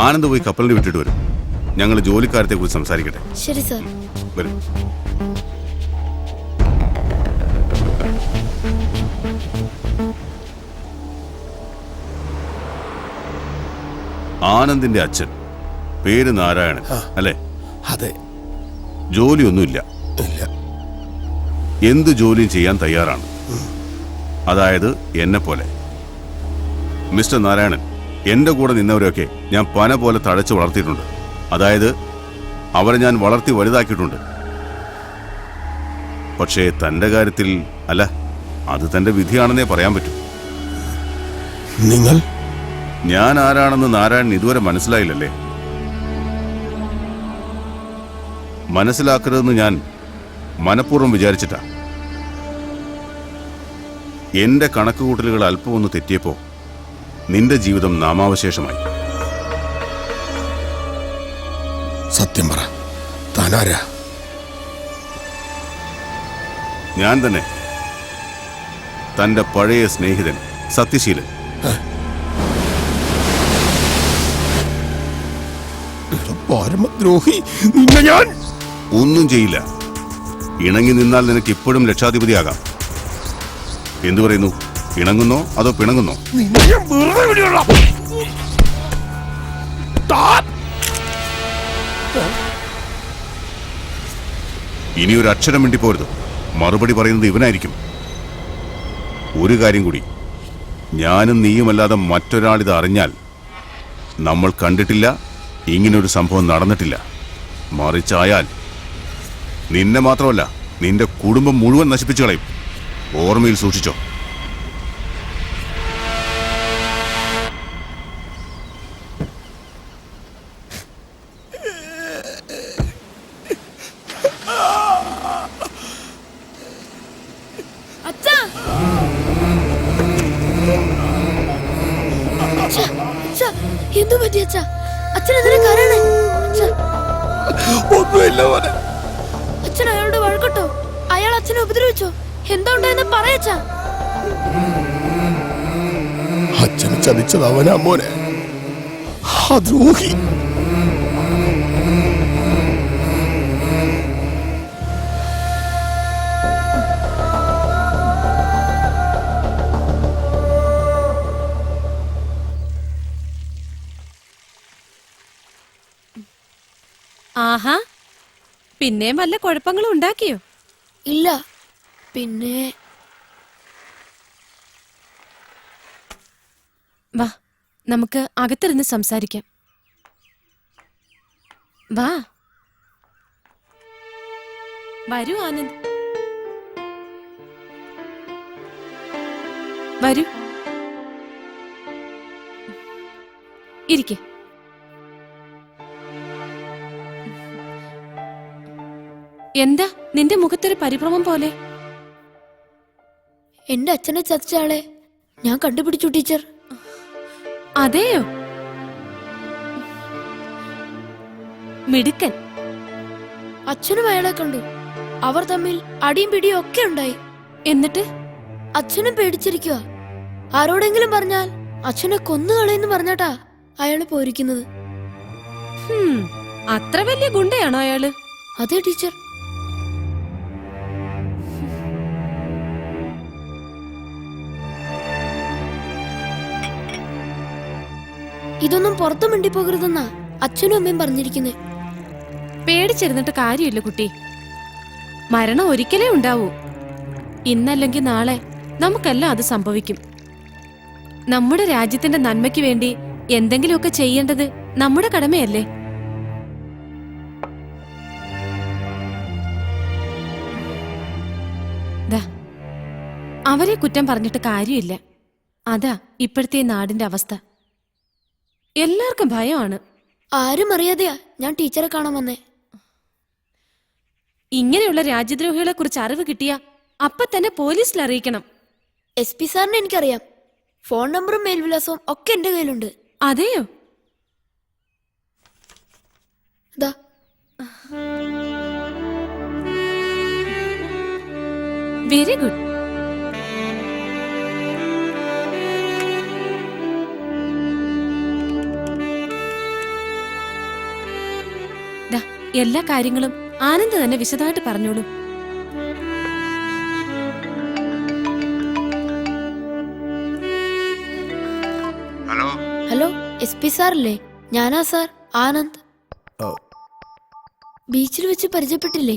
I: ആനന്ദ് പോയി കപ്പലിന് വിട്ടിട്ട് വരും. ഞങ്ങൾ ജോലിക്കാരത്തെ കുറിച്ച് സംസാരിക്കട്ടെ.
B: ശരി സാർ.
I: വരും. ആനന്ദിന്റെ അച്ഛൻ പേര് നാരായണൻ അല്ലേ?
K: അതെ.
I: ജോലിയൊന്നുമില്ല. എന്ത് ജോലിയും ചെയ്യാൻ തയ്യാറാണ്. അതായത് എന്നെ പോലെ. മിസ്റ്റർ നാരായണൻ, എന്റെ കൂടെ നിന്നവരെയൊക്കെ ഞാൻ പന പോലെ തഴച്ചു വളർത്തിയിട്ടുണ്ട്. അതായത് അവരെ ഞാൻ വളർത്തി വലുതാക്കിയിട്ടുണ്ട്. പക്ഷേ തന്റെ കാര്യത്തിൽ അല്ല, അത് തന്റെ വിധിയാണെന്നേ പറയാൻ പറ്റൂ.
K: നിങ്ങൾ
I: ഞാൻ ആരാണെന്ന് നാരായണൻ ഇതുവരെ മനസ്സിലായില്ലല്ലേ? മനസ്സിലാക്കരുതെന്ന് ഞാൻ മനഃപൂർവ്വം വിചാരിച്ചിട്ടാ. എന്റെ കണക്കുകൂട്ടലുകൾ അല്പമൊന്ന് തെറ്റിയപ്പോ നിന്റെ ജീവിതം നാമാവശേഷമായി.
K: സത്യം പറ, താനാരാ?
I: ഞാൻ തന്നെ, തന്റെ പഴയ സ്നേഹിതൻ സത്യശീലൻ.
K: പരമദ്രോഹി, നിന്നെ ഞാൻ
I: ഒന്നും ചെയ്യില്ല. ഇണങ്ങി നിന്നാൽ നിനക്ക് ഇപ്പോഴും ലക്ഷാധിപതിയാകാം. എന്തു പറയുന്നു? ഇണങ്ങുന്നോ അതോ പിണങ്ങുന്നോ?
K: നിന്നെ ഞാൻ വെറുതെ വിടില്ല.
I: ഇനി ഒരു അക്ഷരം വേണ്ടി പോരുത്. മറുപടി പറയുന്നത് ഇവനായിരിക്കും. ഒരു കാര്യം കൂടി, ഞാനും നീയുമല്ലാതെ മറ്റൊരാളിത് അറിഞ്ഞാൽ നമ്മൾ കണ്ടിട്ടില്ല, ഇങ്ങനൊരു സംഭവം നടന്നിട്ടില്ല. മറിച്ചായാൽ നിന്നെ മാത്രമല്ല, നിന്റെ കുടുംബം മുഴുവൻ നശിപ്പിച്ചു കളയും. ഓർമ്മയിൽ സൂക്ഷിച്ചോ.
B: എന്തു പറ്റി അച്ഛാ? അച്ഛൻ എന്തിനാ കരയണേ? അച്ഛൻ അയാളോട് വഴക്കട്ടോ? അയാൾ അച്ഛനെ ഉപദ്രവിച്ചോ? എന്താ ഉണ്ടായെന്ന് പറയച്ചാ.
K: അച്ഛനെ ചതിച്ചത് അവനാ മോനെ, ആ ദ്രോഹി.
A: ആഹാ, പിന്നെയും വല്ല കുഴപ്പങ്ങളും ഉണ്ടാക്കിയോ?
B: ഇല്ല. പിന്നെ
A: വാ, നമുക്ക് അകത്തിരുന്ന് സംസാരിക്കാം. വാ, വരൂ ആനന്ദ്, വരൂ, ഇരിക്കെ. എന്താ നിന്റെ മുഖത്തൊരു പരിഭ്രമം പോലെ?
B: എന്റെ അച്ഛനെ ചതിച്ച ആളെ ഞാൻ കണ്ടുപിടിച്ചു ടീച്ചർ.
A: അതെയോ? മിടുക്കൻ.
B: അച്ഛനും അയാളെ കണ്ടു. അവർ തമ്മിൽ അടിയും പിടിയും ഒക്കെ ഉണ്ടായി.
A: എന്നിട്ട്
B: അച്ഛനും പേടിച്ചിരിക്കുക. ആരോടെങ്കിലും പറഞ്ഞാൽ അച്ഛനെ കൊന്നുകളയെന്ന് പറഞ്ഞാട്ടാ അയാള് പോയിരിക്കുന്നത്.
A: അത്ര വലിയ ഗുണ്ടയാണോ അയാള്?
B: അതെ ടീച്ചർ. ഇതൊന്നും പുറത്തു മിണ്ടിപ്പോകരുതെന്നാ അച്ഛനും അമ്മയും പറഞ്ഞിരിക്കുന്നേ.
A: പേടിച്ചിരുന്നിട്ട് കാര്യമില്ല കുട്ടി. മരണം ഒരിക്കലേ ഉണ്ടാവൂ. ഇന്നല്ലെങ്കിൽ നാളെ നമുക്കെല്ലാം അത് സംഭവിക്കും. നമ്മുടെ രാജ്യത്തിന്റെ നന്മയ്ക്ക് വേണ്ടി എന്തെങ്കിലുമൊക്കെ ചെയ്യേണ്ടത് നമ്മുടെ കടമയല്ലേ? അവരെ കുറ്റം പറഞ്ഞിട്ട് കാര്യമില്ല. അതാ ഇപ്പോഴത്തെ നാടിന്റെ അവസ്ഥ. എല്ലാവർക്കും ഭയമാണ്.
B: ആരും അറിയാതെയാ ഞാൻ ടീച്ചറെ കാണാൻ വന്നേ.
A: ഇങ്ങനെയുള്ള രാജ്യദ്രോഹികളെ കുറിച്ച് അറിവ് കിട്ടിയ അപ്പൊ തന്നെ പോലീസിൽ അറിയിക്കണം.
B: SP സാറിനെ എനിക്കറിയാം. ഫോൺ നമ്പറും മേൽവിലാസവും ഒക്കെ എന്റെ കയ്യിലുണ്ട്.
A: അതെയോ?
B: ദാ
A: വെരി ഗുഡ്. എല്ലാ കാര്യങ്ങളും ആനന്ദ് തന്നെ വിശദമായിട്ട് പറഞ്ഞോളൂ.
B: ഹലോ SP സാറല്ലേ? ഞാനാ സാർ, ആനന്ദ്. ബീച്ചിൽ വെച്ച് പരിചയപ്പെട്ടില്ലേ?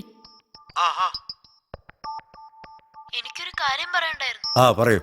B: എനിക്കൊരു കാര്യം പറയണ്ടായിരുന്നു.
F: പറയൂ.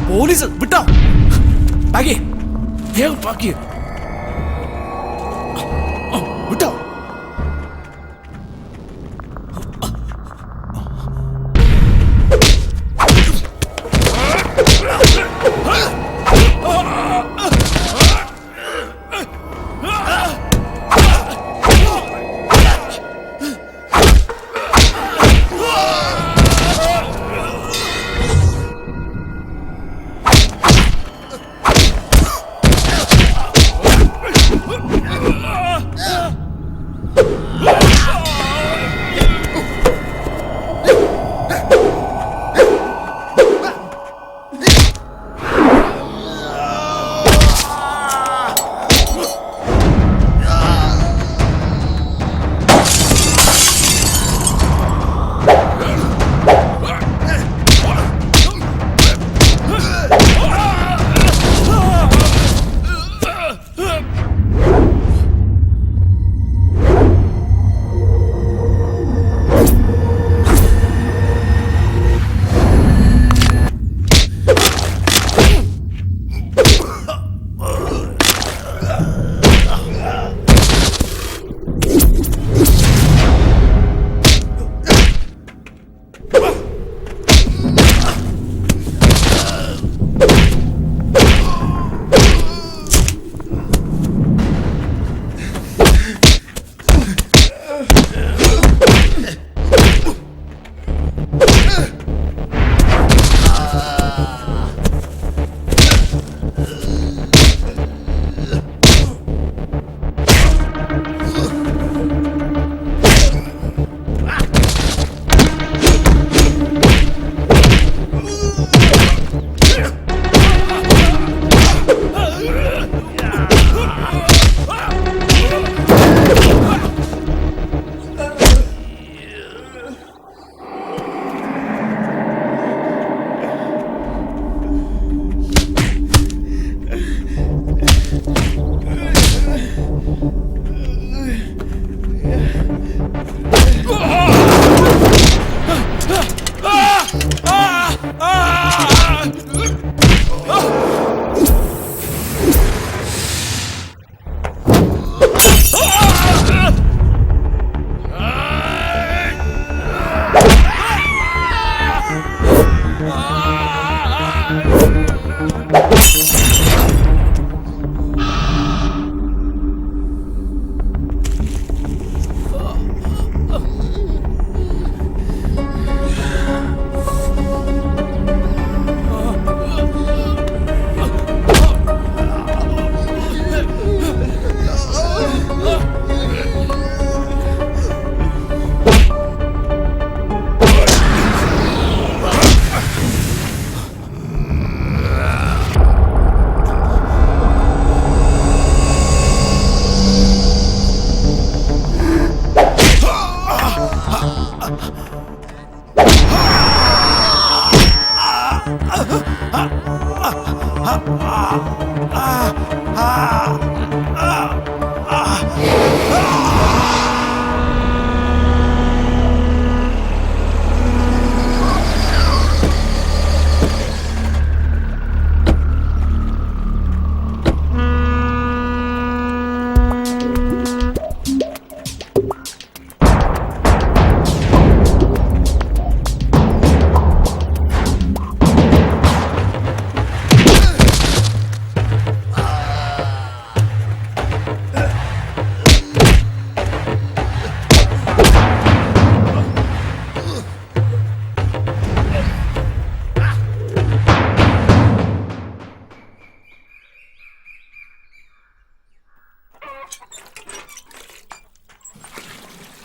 D: പോലീസ് വിട്ടോ. ബാക്കി ബാക്കി വിട്ടോ.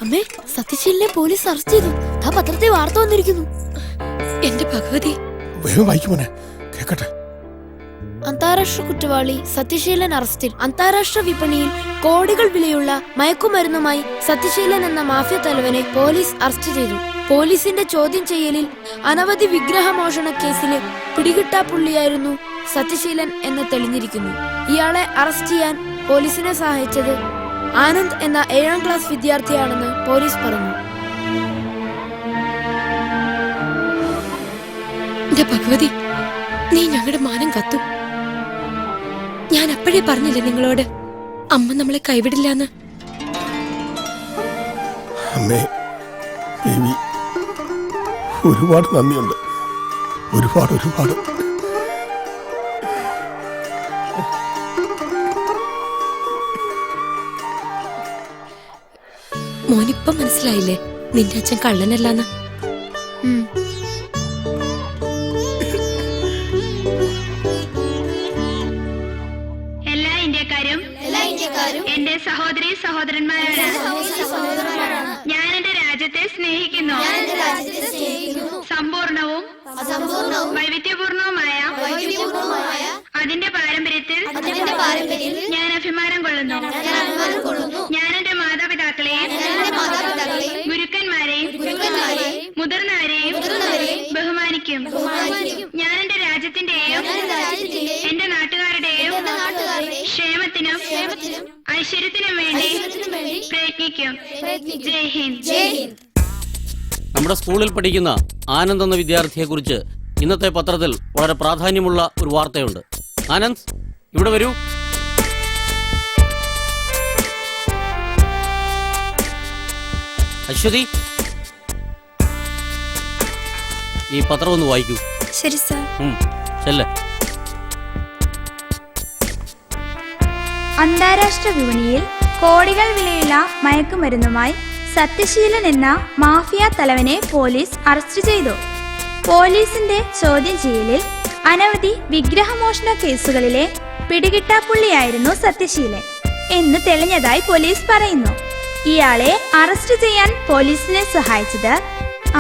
B: അമ്മേ, സത്യശീലിനെ പോലീസ് അറസ്റ്റ് ചെയ്തു. ആ പത്രത്തിൽ വാർത്ത വന്നിരിക്കുന്നു.
J: എന്റെ ഭഗവതി,
K: വേഗം വായിക്കുമോനെ, കേക്കട്ടെ.
B: അന്താരാഷ്ട്ര കുറ്റവാളി സത്യശീലൻ അറസ്റ്റിൽ. അന്താരാഷ്ട്ര വിപണിയിൽ കോടികൾ വിലയുള്ള മയക്കുമരുന്നുമായി സത്യശീലൻ എന്ന മാഫിയ തലവനെ പോലീസ് അറസ്റ്റ് ചെയ്തു. പോലീസിന്റെ ചോദ്യം ചെയ്യലിൽ അനവധി വിഗ്രഹമോഷണ കേസിലെ പിടികിട്ടാപ്പുള്ളിയായിരുന്നു സത്യശീലൻ എന്ന് തെളിഞ്ഞിരിക്കുന്നു. ഇയാളെ അറസ്റ്റ് ചെയ്യാൻ പോലീസിനെ സഹായിച്ചത് ആനന്ദ് എന്ന 7ാം ക്ലാസ് വിദ്യാർത്ഥിയാണെന്ന് പോലീസ് പറഞ്ഞു.
J: എന്റെ ഭഗവതി, നീ ഞങ്ങളുടെ മാനം കത്തും. ഞാൻ അപ്പോഴേ പറഞ്ഞില്ലേ നിങ്ങളോട്, അമ്മ നമ്മളെ കൈവിടില്ലാന്ന്.
K: അമ്മേ, ദേവി, ഒരുപാട് നന്ദിയുണ്ട്. ഒരുപാട്.
J: മോനിപ്പം മനസ്സിലായില്ലേ നിന്റെ അച്ഛൻ കള്ളനല്ലാന്ന്?
E: എല്ലാ ഇന്ത്യക്കാരും എന്റെ സഹോദരി സഹോദരന്മാരാണ്. ഞാൻ എന്റെ രാജ്യത്തെ സ്നേഹിക്കുന്നു. സമ്പൂർണവും വൈവിധ്യപൂർണവുമായ അതിന്റെ പാരമ്പര്യത്തിൽ ഞാൻ അഭിമാനം കൊള്ളുന്നു. ഞാൻ എന്റെ മാതാപിതാക്കളെയും ഗുരുക്കന്മാരെയും മുതിർന്നവരെയും ബഹുമാനിക്കും. ഞാൻ എന്റെ രാജ്യത്തിന്റെയും എന്റെ നാട്ടുകാരുടെയും ക്ഷേമത്തിനും ഐശ്വര്യത്തിനും വേണ്ടി പ്രയത്നിക്കും. ജയ് ഹിന്ദ്.
L: നമ്മുടെ സ്കൂളിൽ പഠിക്കുന്ന ആനന്ദ് എന്ന വിദ്യാർത്ഥിയെ കുറിച്ച് ഇന്നത്തെ പത്രത്തിൽ വളരെ പ്രാധാന്യമുള്ള ഒരു വാർത്തയുണ്ട്. ആനന്ദ്, ഇവിടെ വരൂ. അശ്വതി, ഈ പത്രം ഒന്ന് വായിക്കൂ.
E: ശരി സർ.
L: ചെല്ല്.
E: അന്താരാഷ്ട്ര വിപണിയിൽ കോടികൾ വിലയുള്ള മയക്കുമരുന്നുമായി സത്യശീലൻ എന്ന മാഫിയ തലവനെ പോലീസ് അറസ്റ്റ് ചെയ്തു. പോലീസിന്റെ ചോദ്യം ചെയ്യലിൽ അനവധി വിഗ്രഹമോഷണ കേസുകളിലെ പിടികിട്ടാപ്പുള്ളിയായിരുന്നു സത്യശീലൻ എന്ന് തെളിഞ്ഞതായി പോലീസ് പറയുന്നു. ഇയാളെ അറസ്റ്റ് ചെയ്യാൻ പോലീസിനെ സഹായിച്ചത്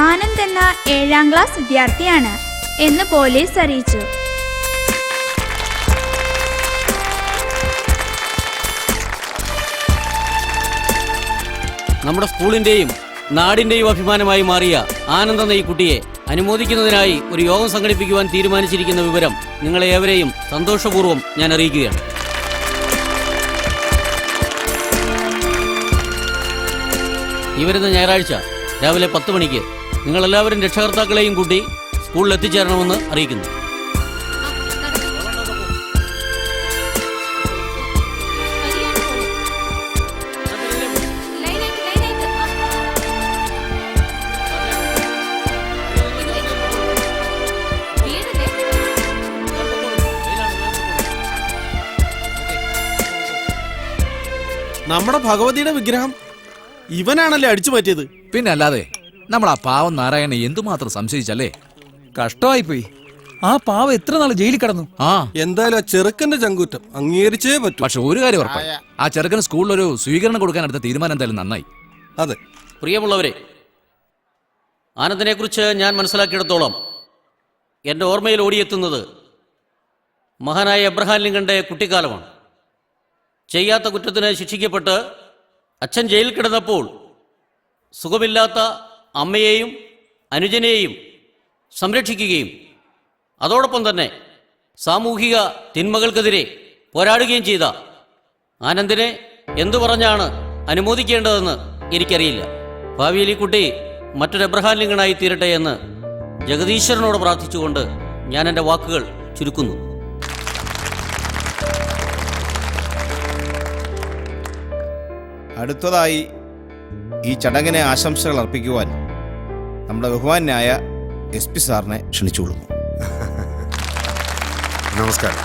E: ആനന്ദ് എന്ന 7ാം ക്ലാസ് വിദ്യാർത്ഥിയാണ് എന്ന് പോലീസ് അറിയിച്ചു.
L: നമ്മുടെ സ്കൂളിന്റെയും നാടിന്റെയും അഭിമാനമായി മാറിയ ആനന്ദ് എന്ന ഈ കുട്ടിയെ അനുമോദിക്കുന്നതിനായി ഒരു യോഗം സംഘടിപ്പിക്കുവാൻ തീരുമാനിച്ചിരിക്കുന്ന വിവരം നിങ്ങളെ ഏവരെയും സന്തോഷപൂർവ്വം ഞാൻ അറിയിക്കുകയാണ്. ഈ വരുന്ന ഞായറാഴ്ച രാവിലെ 10 മണിക്ക് നിങ്ങളെല്ലാവരും രക്ഷകർത്താക്കളെയും കൂട്ടി സ്കൂളിൽ എത്തിച്ചേരണമെന്ന് അറിയിക്കുന്നു. നമ്മുടെ ഭഗവതിയുടെ വിഗ്രഹം ഇവനാണല്ലേ അടിച്ചു മാറ്റിയത്?
M: പിന്നെ അല്ലാതെ നമ്മൾ ആ പാവം നാരായണനെ എന്തുമാത്രം സംശയിച്ചല്ലേ.
D: കഷ്ടമായിപ്പോയി. ആ പാവം എത്ര നാൾ ജയിലിൽ കിടന്നു.
L: എന്തായാലും ആ ചെറുക്കന്റെ ചങ്കൂറ്റം അംഗീകരിച്ചേ പറ്റൂ.
M: പക്ഷെ ഒരു കാര്യം ഉറപ്പായി, ആ ചെറുക്കന് സ്കൂളിലൊരു സ്വീകരണം കൊടുക്കാൻ എടുത്ത തീരുമാനം എന്തായാലും നന്നായി.
L: അതെ. പ്രിയമുള്ളവരെ, ആനന്ദിനെ കുറിച്ച് ഞാൻ മനസ്സിലാക്കിയിടത്തോളം എന്റെ ഓർമ്മയിൽ ഓടിയെത്തുന്നത് മഹാനായ എബ്രഹാം ലിങ്കന്റെ കുട്ടിക്കാലമാണ്. ചെയ്യാത്ത കുറ്റത്തിന് ശിക്ഷിക്കപ്പെട്ട് അച്ഛൻ ജയിലിൽ കിടന്നപ്പോൾ സുഖമില്ലാത്ത അമ്മയെയും അനുജനെയും സംരക്ഷിക്കുകയും അതോടൊപ്പം തന്നെ സാമൂഹിക തിന്മകൾക്കെതിരെ പോരാടുകയും ചെയ്ത ആനന്ദിനെ എന്തു പറഞ്ഞാണ് അനുമോദിക്കേണ്ടതെന്ന് എനിക്കറിയില്ല. ഭാവിയിൽ ഈ കുട്ടി മറ്റൊരു എബ്രഹാം ലിങ്കണായി തീരട്ടെ എന്ന് ജഗദീശ്വരനോട് പ്രാർത്ഥിച്ചുകൊണ്ട് ഞാൻ എൻ്റെ വാക്കുകൾ ചുരുക്കുന്നു.
N: അടുത്തതായി ഈ ചടങ്ങിനെ ആശംസകൾ അർപ്പിക്കുവാൻ നമ്മുടെ ബഹുമാന്യായ SP സാറിനെ ക്ഷണിച്ചുകൊള്ളുന്നു.
F: നമസ്കാരം.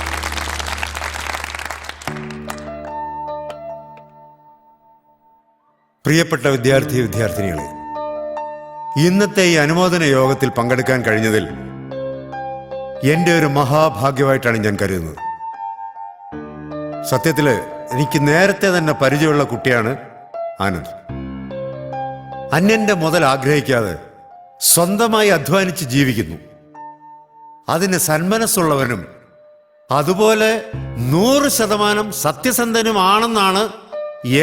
F: പ്രിയപ്പെട്ട വിദ്യാർത്ഥിനികളെ, ഇന്നത്തെ ഈ അനുമോദന യോഗത്തിൽ പങ്കെടുക്കാൻ കഴിഞ്ഞതിൽ എൻ്റെ ഒരു മഹാഭാഗ്യമായിട്ടാണ് ഞാൻ കരുതുന്നത്. സത്യത്തില് എനിക്ക് നേരത്തെ തന്നെ പരിചയമുള്ള കുട്ടിയാണ് ആനന്ദ്. അന്യന്റെ മുതൽ ആഗ്രഹിക്കാതെ സ്വന്തമായി അധ്വാനിച്ച് ജീവിക്കുന്നു. അതിന് സന്മനസ്സുള്ളവനും അതുപോലെ 100% സത്യസന്ധനുമാണെന്നാണ്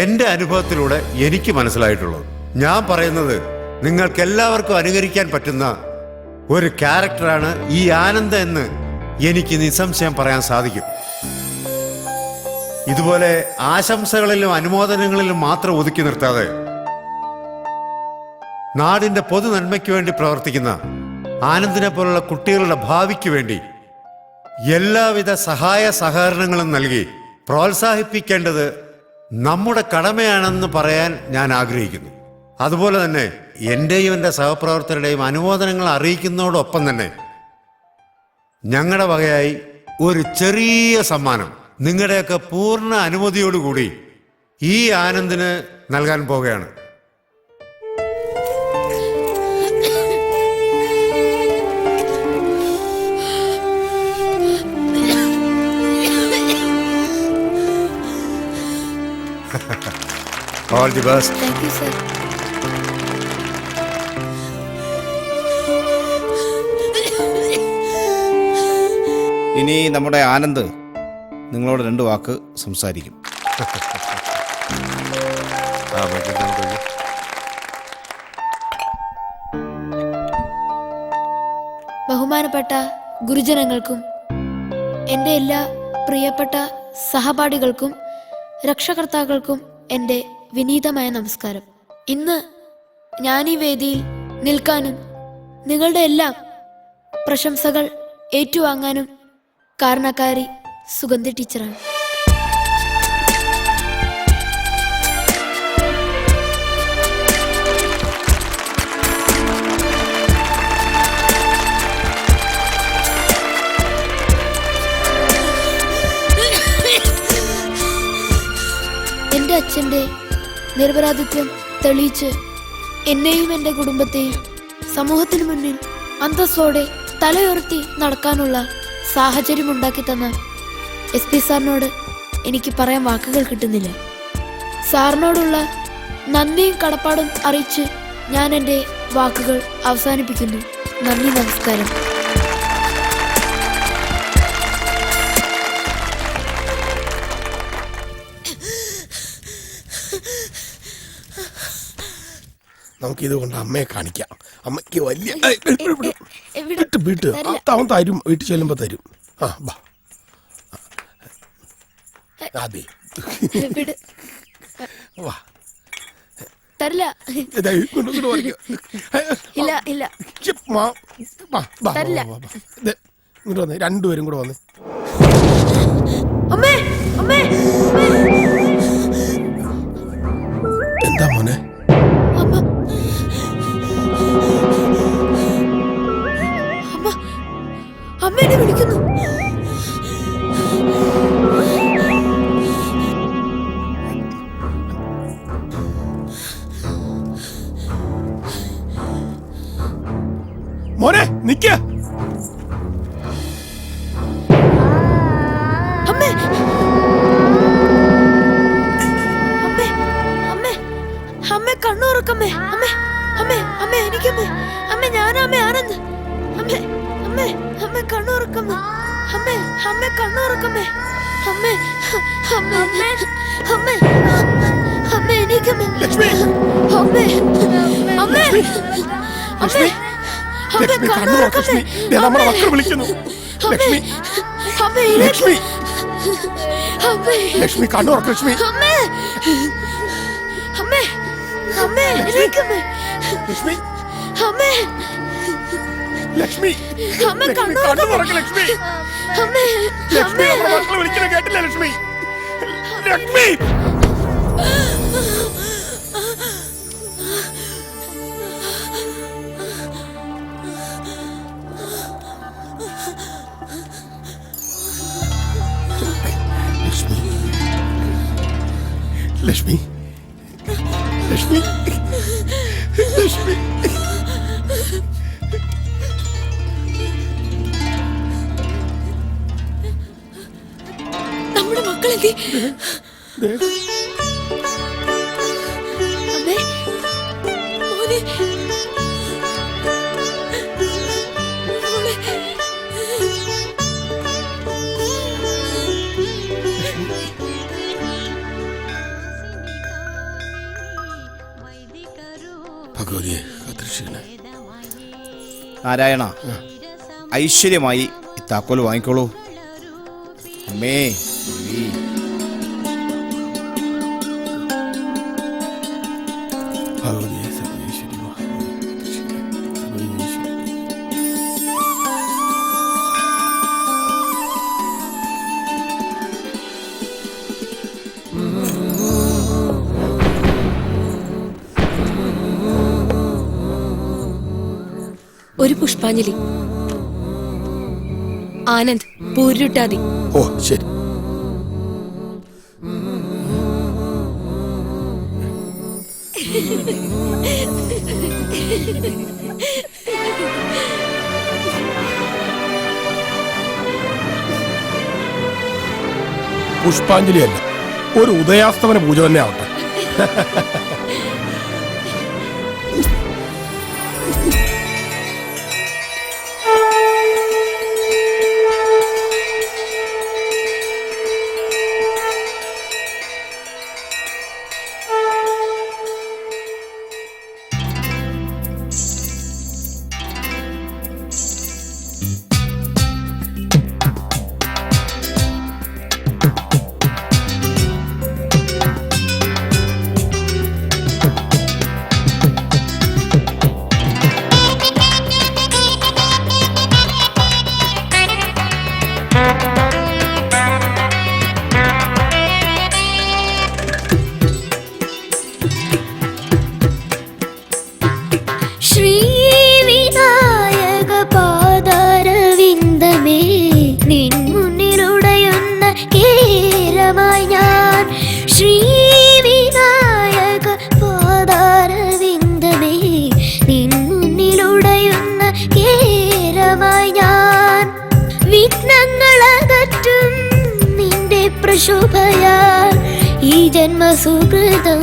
F: എൻ്റെ അനുഭവത്തിലൂടെ എനിക്ക് മനസ്സിലായിട്ടുള്ളത്. ഞാൻ പറയുന്നത് നിങ്ങൾക്കെല്ലാവർക്കും അനുകരിക്കാൻ പറ്റുന്ന ഒരു ക്യാരക്ടറാണ് ഈ ആനന്ദ് എന്ന് എനിക്ക് നിസ്സംശയം പറയാൻ സാധിക്കും. ഇതുപോലെ ആശംസകളിലും അനുമോദനങ്ങളിലും മാത്രം ഒതുക്കി നിർത്താതെ നാടിന്റെ പൊതു നന്മയ്ക്ക് വേണ്ടി പ്രവർത്തിക്കുന്ന ആനന്ദിനെ പോലുള്ള കുട്ടികളുടെ ഭാവിക്ക് വേണ്ടി എല്ലാവിധ സഹായ സഹകരണങ്ങളും നൽകി പ്രോത്സാഹിപ്പിക്കേണ്ടത് നമ്മുടെ കടമയാണെന്ന് പറയാൻ ഞാൻ ആഗ്രഹിക്കുന്നു. അതുപോലെ തന്നെ എൻ്റെയും എൻ്റെ സഹപ്രവർത്തകരുടെയും അനുമോദനങ്ങൾ അറിയിക്കുന്നതോടൊപ്പം തന്നെ ഞങ്ങളുടെ വകയായി ഒരു ചെറിയ സമ്മാനം നിങ്ങളുടെയൊക്കെ പൂർണ്ണ അനുമതിയോടുകൂടി ഈ ആനന്ദിന് നൽകാൻ പോകുകയാണ്. All the best.
B: Thank you, sir.
N: ഇനി നമ്മുടെ ആനന്ദ് നിങ്ങളോട് 2 വാക്ക് സംസാരിക്കും.
B: ബഹുമാനപ്പെട്ട ഗുരുജനങ്ങൾക്കും എൻ്റെ എല്ലാ പ്രിയപ്പെട്ട സഹപാഠികൾക്കും രക്ഷകർത്താക്കൾക്കും എൻ്റെ വിനീതമായ നമസ്കാരം. ഇന്ന് ഞാൻ ഈ വേദിയിൽ നിൽക്കാനും നിങ്ങളുടെ എല്ലാം പ്രശംസകൾ ഏറ്റുവാങ്ങാനും കാരണക്കാരി സുഗന്ധി ടീച്ചറാണ്. എൻ്റെ അച്ഛൻ്റെ നിരപരാധിത്വം തെളിയിച്ച് എന്നെയും എൻ്റെ കുടുംബത്തെയും സമൂഹത്തിന് മുന്നിൽ അന്തസ്സോടെ തലയുയർത്തി നടക്കാനുള്ള സാഹചര്യം ഉണ്ടാക്കി തന്ന SP സാറിനോട് എനിക്ക് പറയാൻ വാക്കുകൾ കിട്ടുന്നില്ല. സാറിനോടുള്ള നന്ദിയും കടപ്പാടും അറിയിച്ച് ഞാൻ എൻ്റെ വാക്കുകൾ അവസാനിപ്പിക്കുന്നു. നന്ദി, നമസ്കാരം.
K: നമുക്കിത് കൊണ്ട് അമ്മയെ കാണിക്കാം. അമ്മയ്ക്ക് വലിയ അവൻ തരും, വീട്ടിൽ ചെല്ലുമ്പോ തരും. ആ ബാ, അതെ വാ.
B: തരില്ല. ഇല്ല ഇല്ല തരില്ല.
K: ഇങ്ങോട്ട് വന്നേ, 2 പേരും കൂടെ വന്നേ.
B: അമ്മേ അമ്മേ
K: എന്താ മോനെ?
B: അമ്മ അമ്മ എന്നെ വിളിക്കുന്നു.
K: മോനെ നിക്ക.
B: അമ്മേ അമ്മേ അമ്മേ അമ്മേ കണ്ണുറക്കമ്മേ. അമ്മേ അമ്മേ അമ്മേ എനിക്കമ്മേ. അമ്മേ ഞാനമ്മേ ആനന്ദ്. അമ്മേ അമ്മേ അമ്മേ കണ്ണുറക്കമ്മേ. അമ്മേ അമ്മേ കണ്ണുറക്കമ്മേ. അമ്മേ അമ്മേ അമ്മേ അമ്മേ എനിക്കമ്മേ. അമ്മേ അമ്മേ അമ്മേ
K: ലക്ഷ്മി കണ്ണുറക്കമ്മേ. നമ്മുടെ മക്കൾ വിളിക്കുന്നു. ലക്ഷ്മി ലക്ഷ്മി ലക്ഷ്മി കണ്ണു തുറക്ക് ലക്ഷ്മി ലക്ഷ്മി ലക്ഷ്മി കണ്ണു തുറക്ക് ലക്ഷ്മി ലക്ഷ്മി നമ്മുടെ മക്കളെ വിളിക്കുന്ന കേട്ടില്ല ലക്ഷ്മി ലക്ഷ്മി ലക്ഷ്മി ലക്ഷ്മി ലക്ഷ്മി
J: നമ്മുടെ മക്കളെന്തി അമ്മേ മോനെ മോളെ
K: ഭഗവതിയെ കാത്തിരക്ഷിക്കണേ.
N: നാരായണ ഐശ്വര്യമായി ഈ താക്കോൽ വാങ്ങിക്കോളൂ. അമ്മേ ദേവി.
K: ഭഗവതിയെ സർവേശ്വരി സർവേശ്വരി.
J: ഒരു പുഷ്പാഞ്ജലി. ആനന്ദ് പൂരുട്ടാതി.
K: ഓ ശരി. പുഷ്പാഞ്ജലി അല്ല, ഒരു ഉദയാസ്തമന പൂജ തന്നെ ആവട്ടെ.
B: ശോഭയാൽ ഈ ജന്മസുകൃതം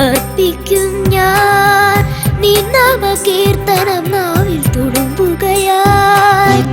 B: അർപ്പിക്കും ഞാൻ. നിന്നാമ കീർത്തനം നാവിൽ തുളുമ്പുകയായി.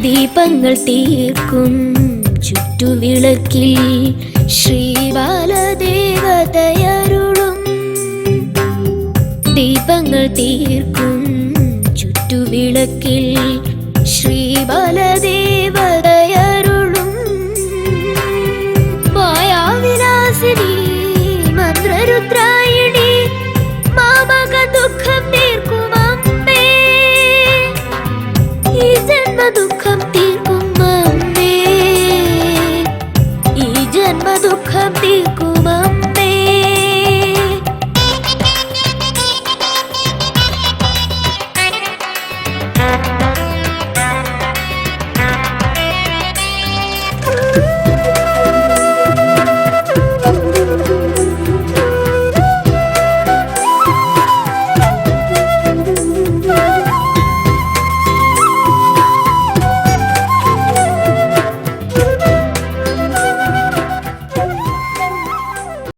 B: ദീപങ്ങൾ തീർക്കും ചുറ്റുവിളക്കിൽ ശ്രീബാലദേവതയരുളും. ദീപങ്ങൾ തീർക്കും ചുറ്റുവിളക്കിൽ ശ്രീബാലദേവത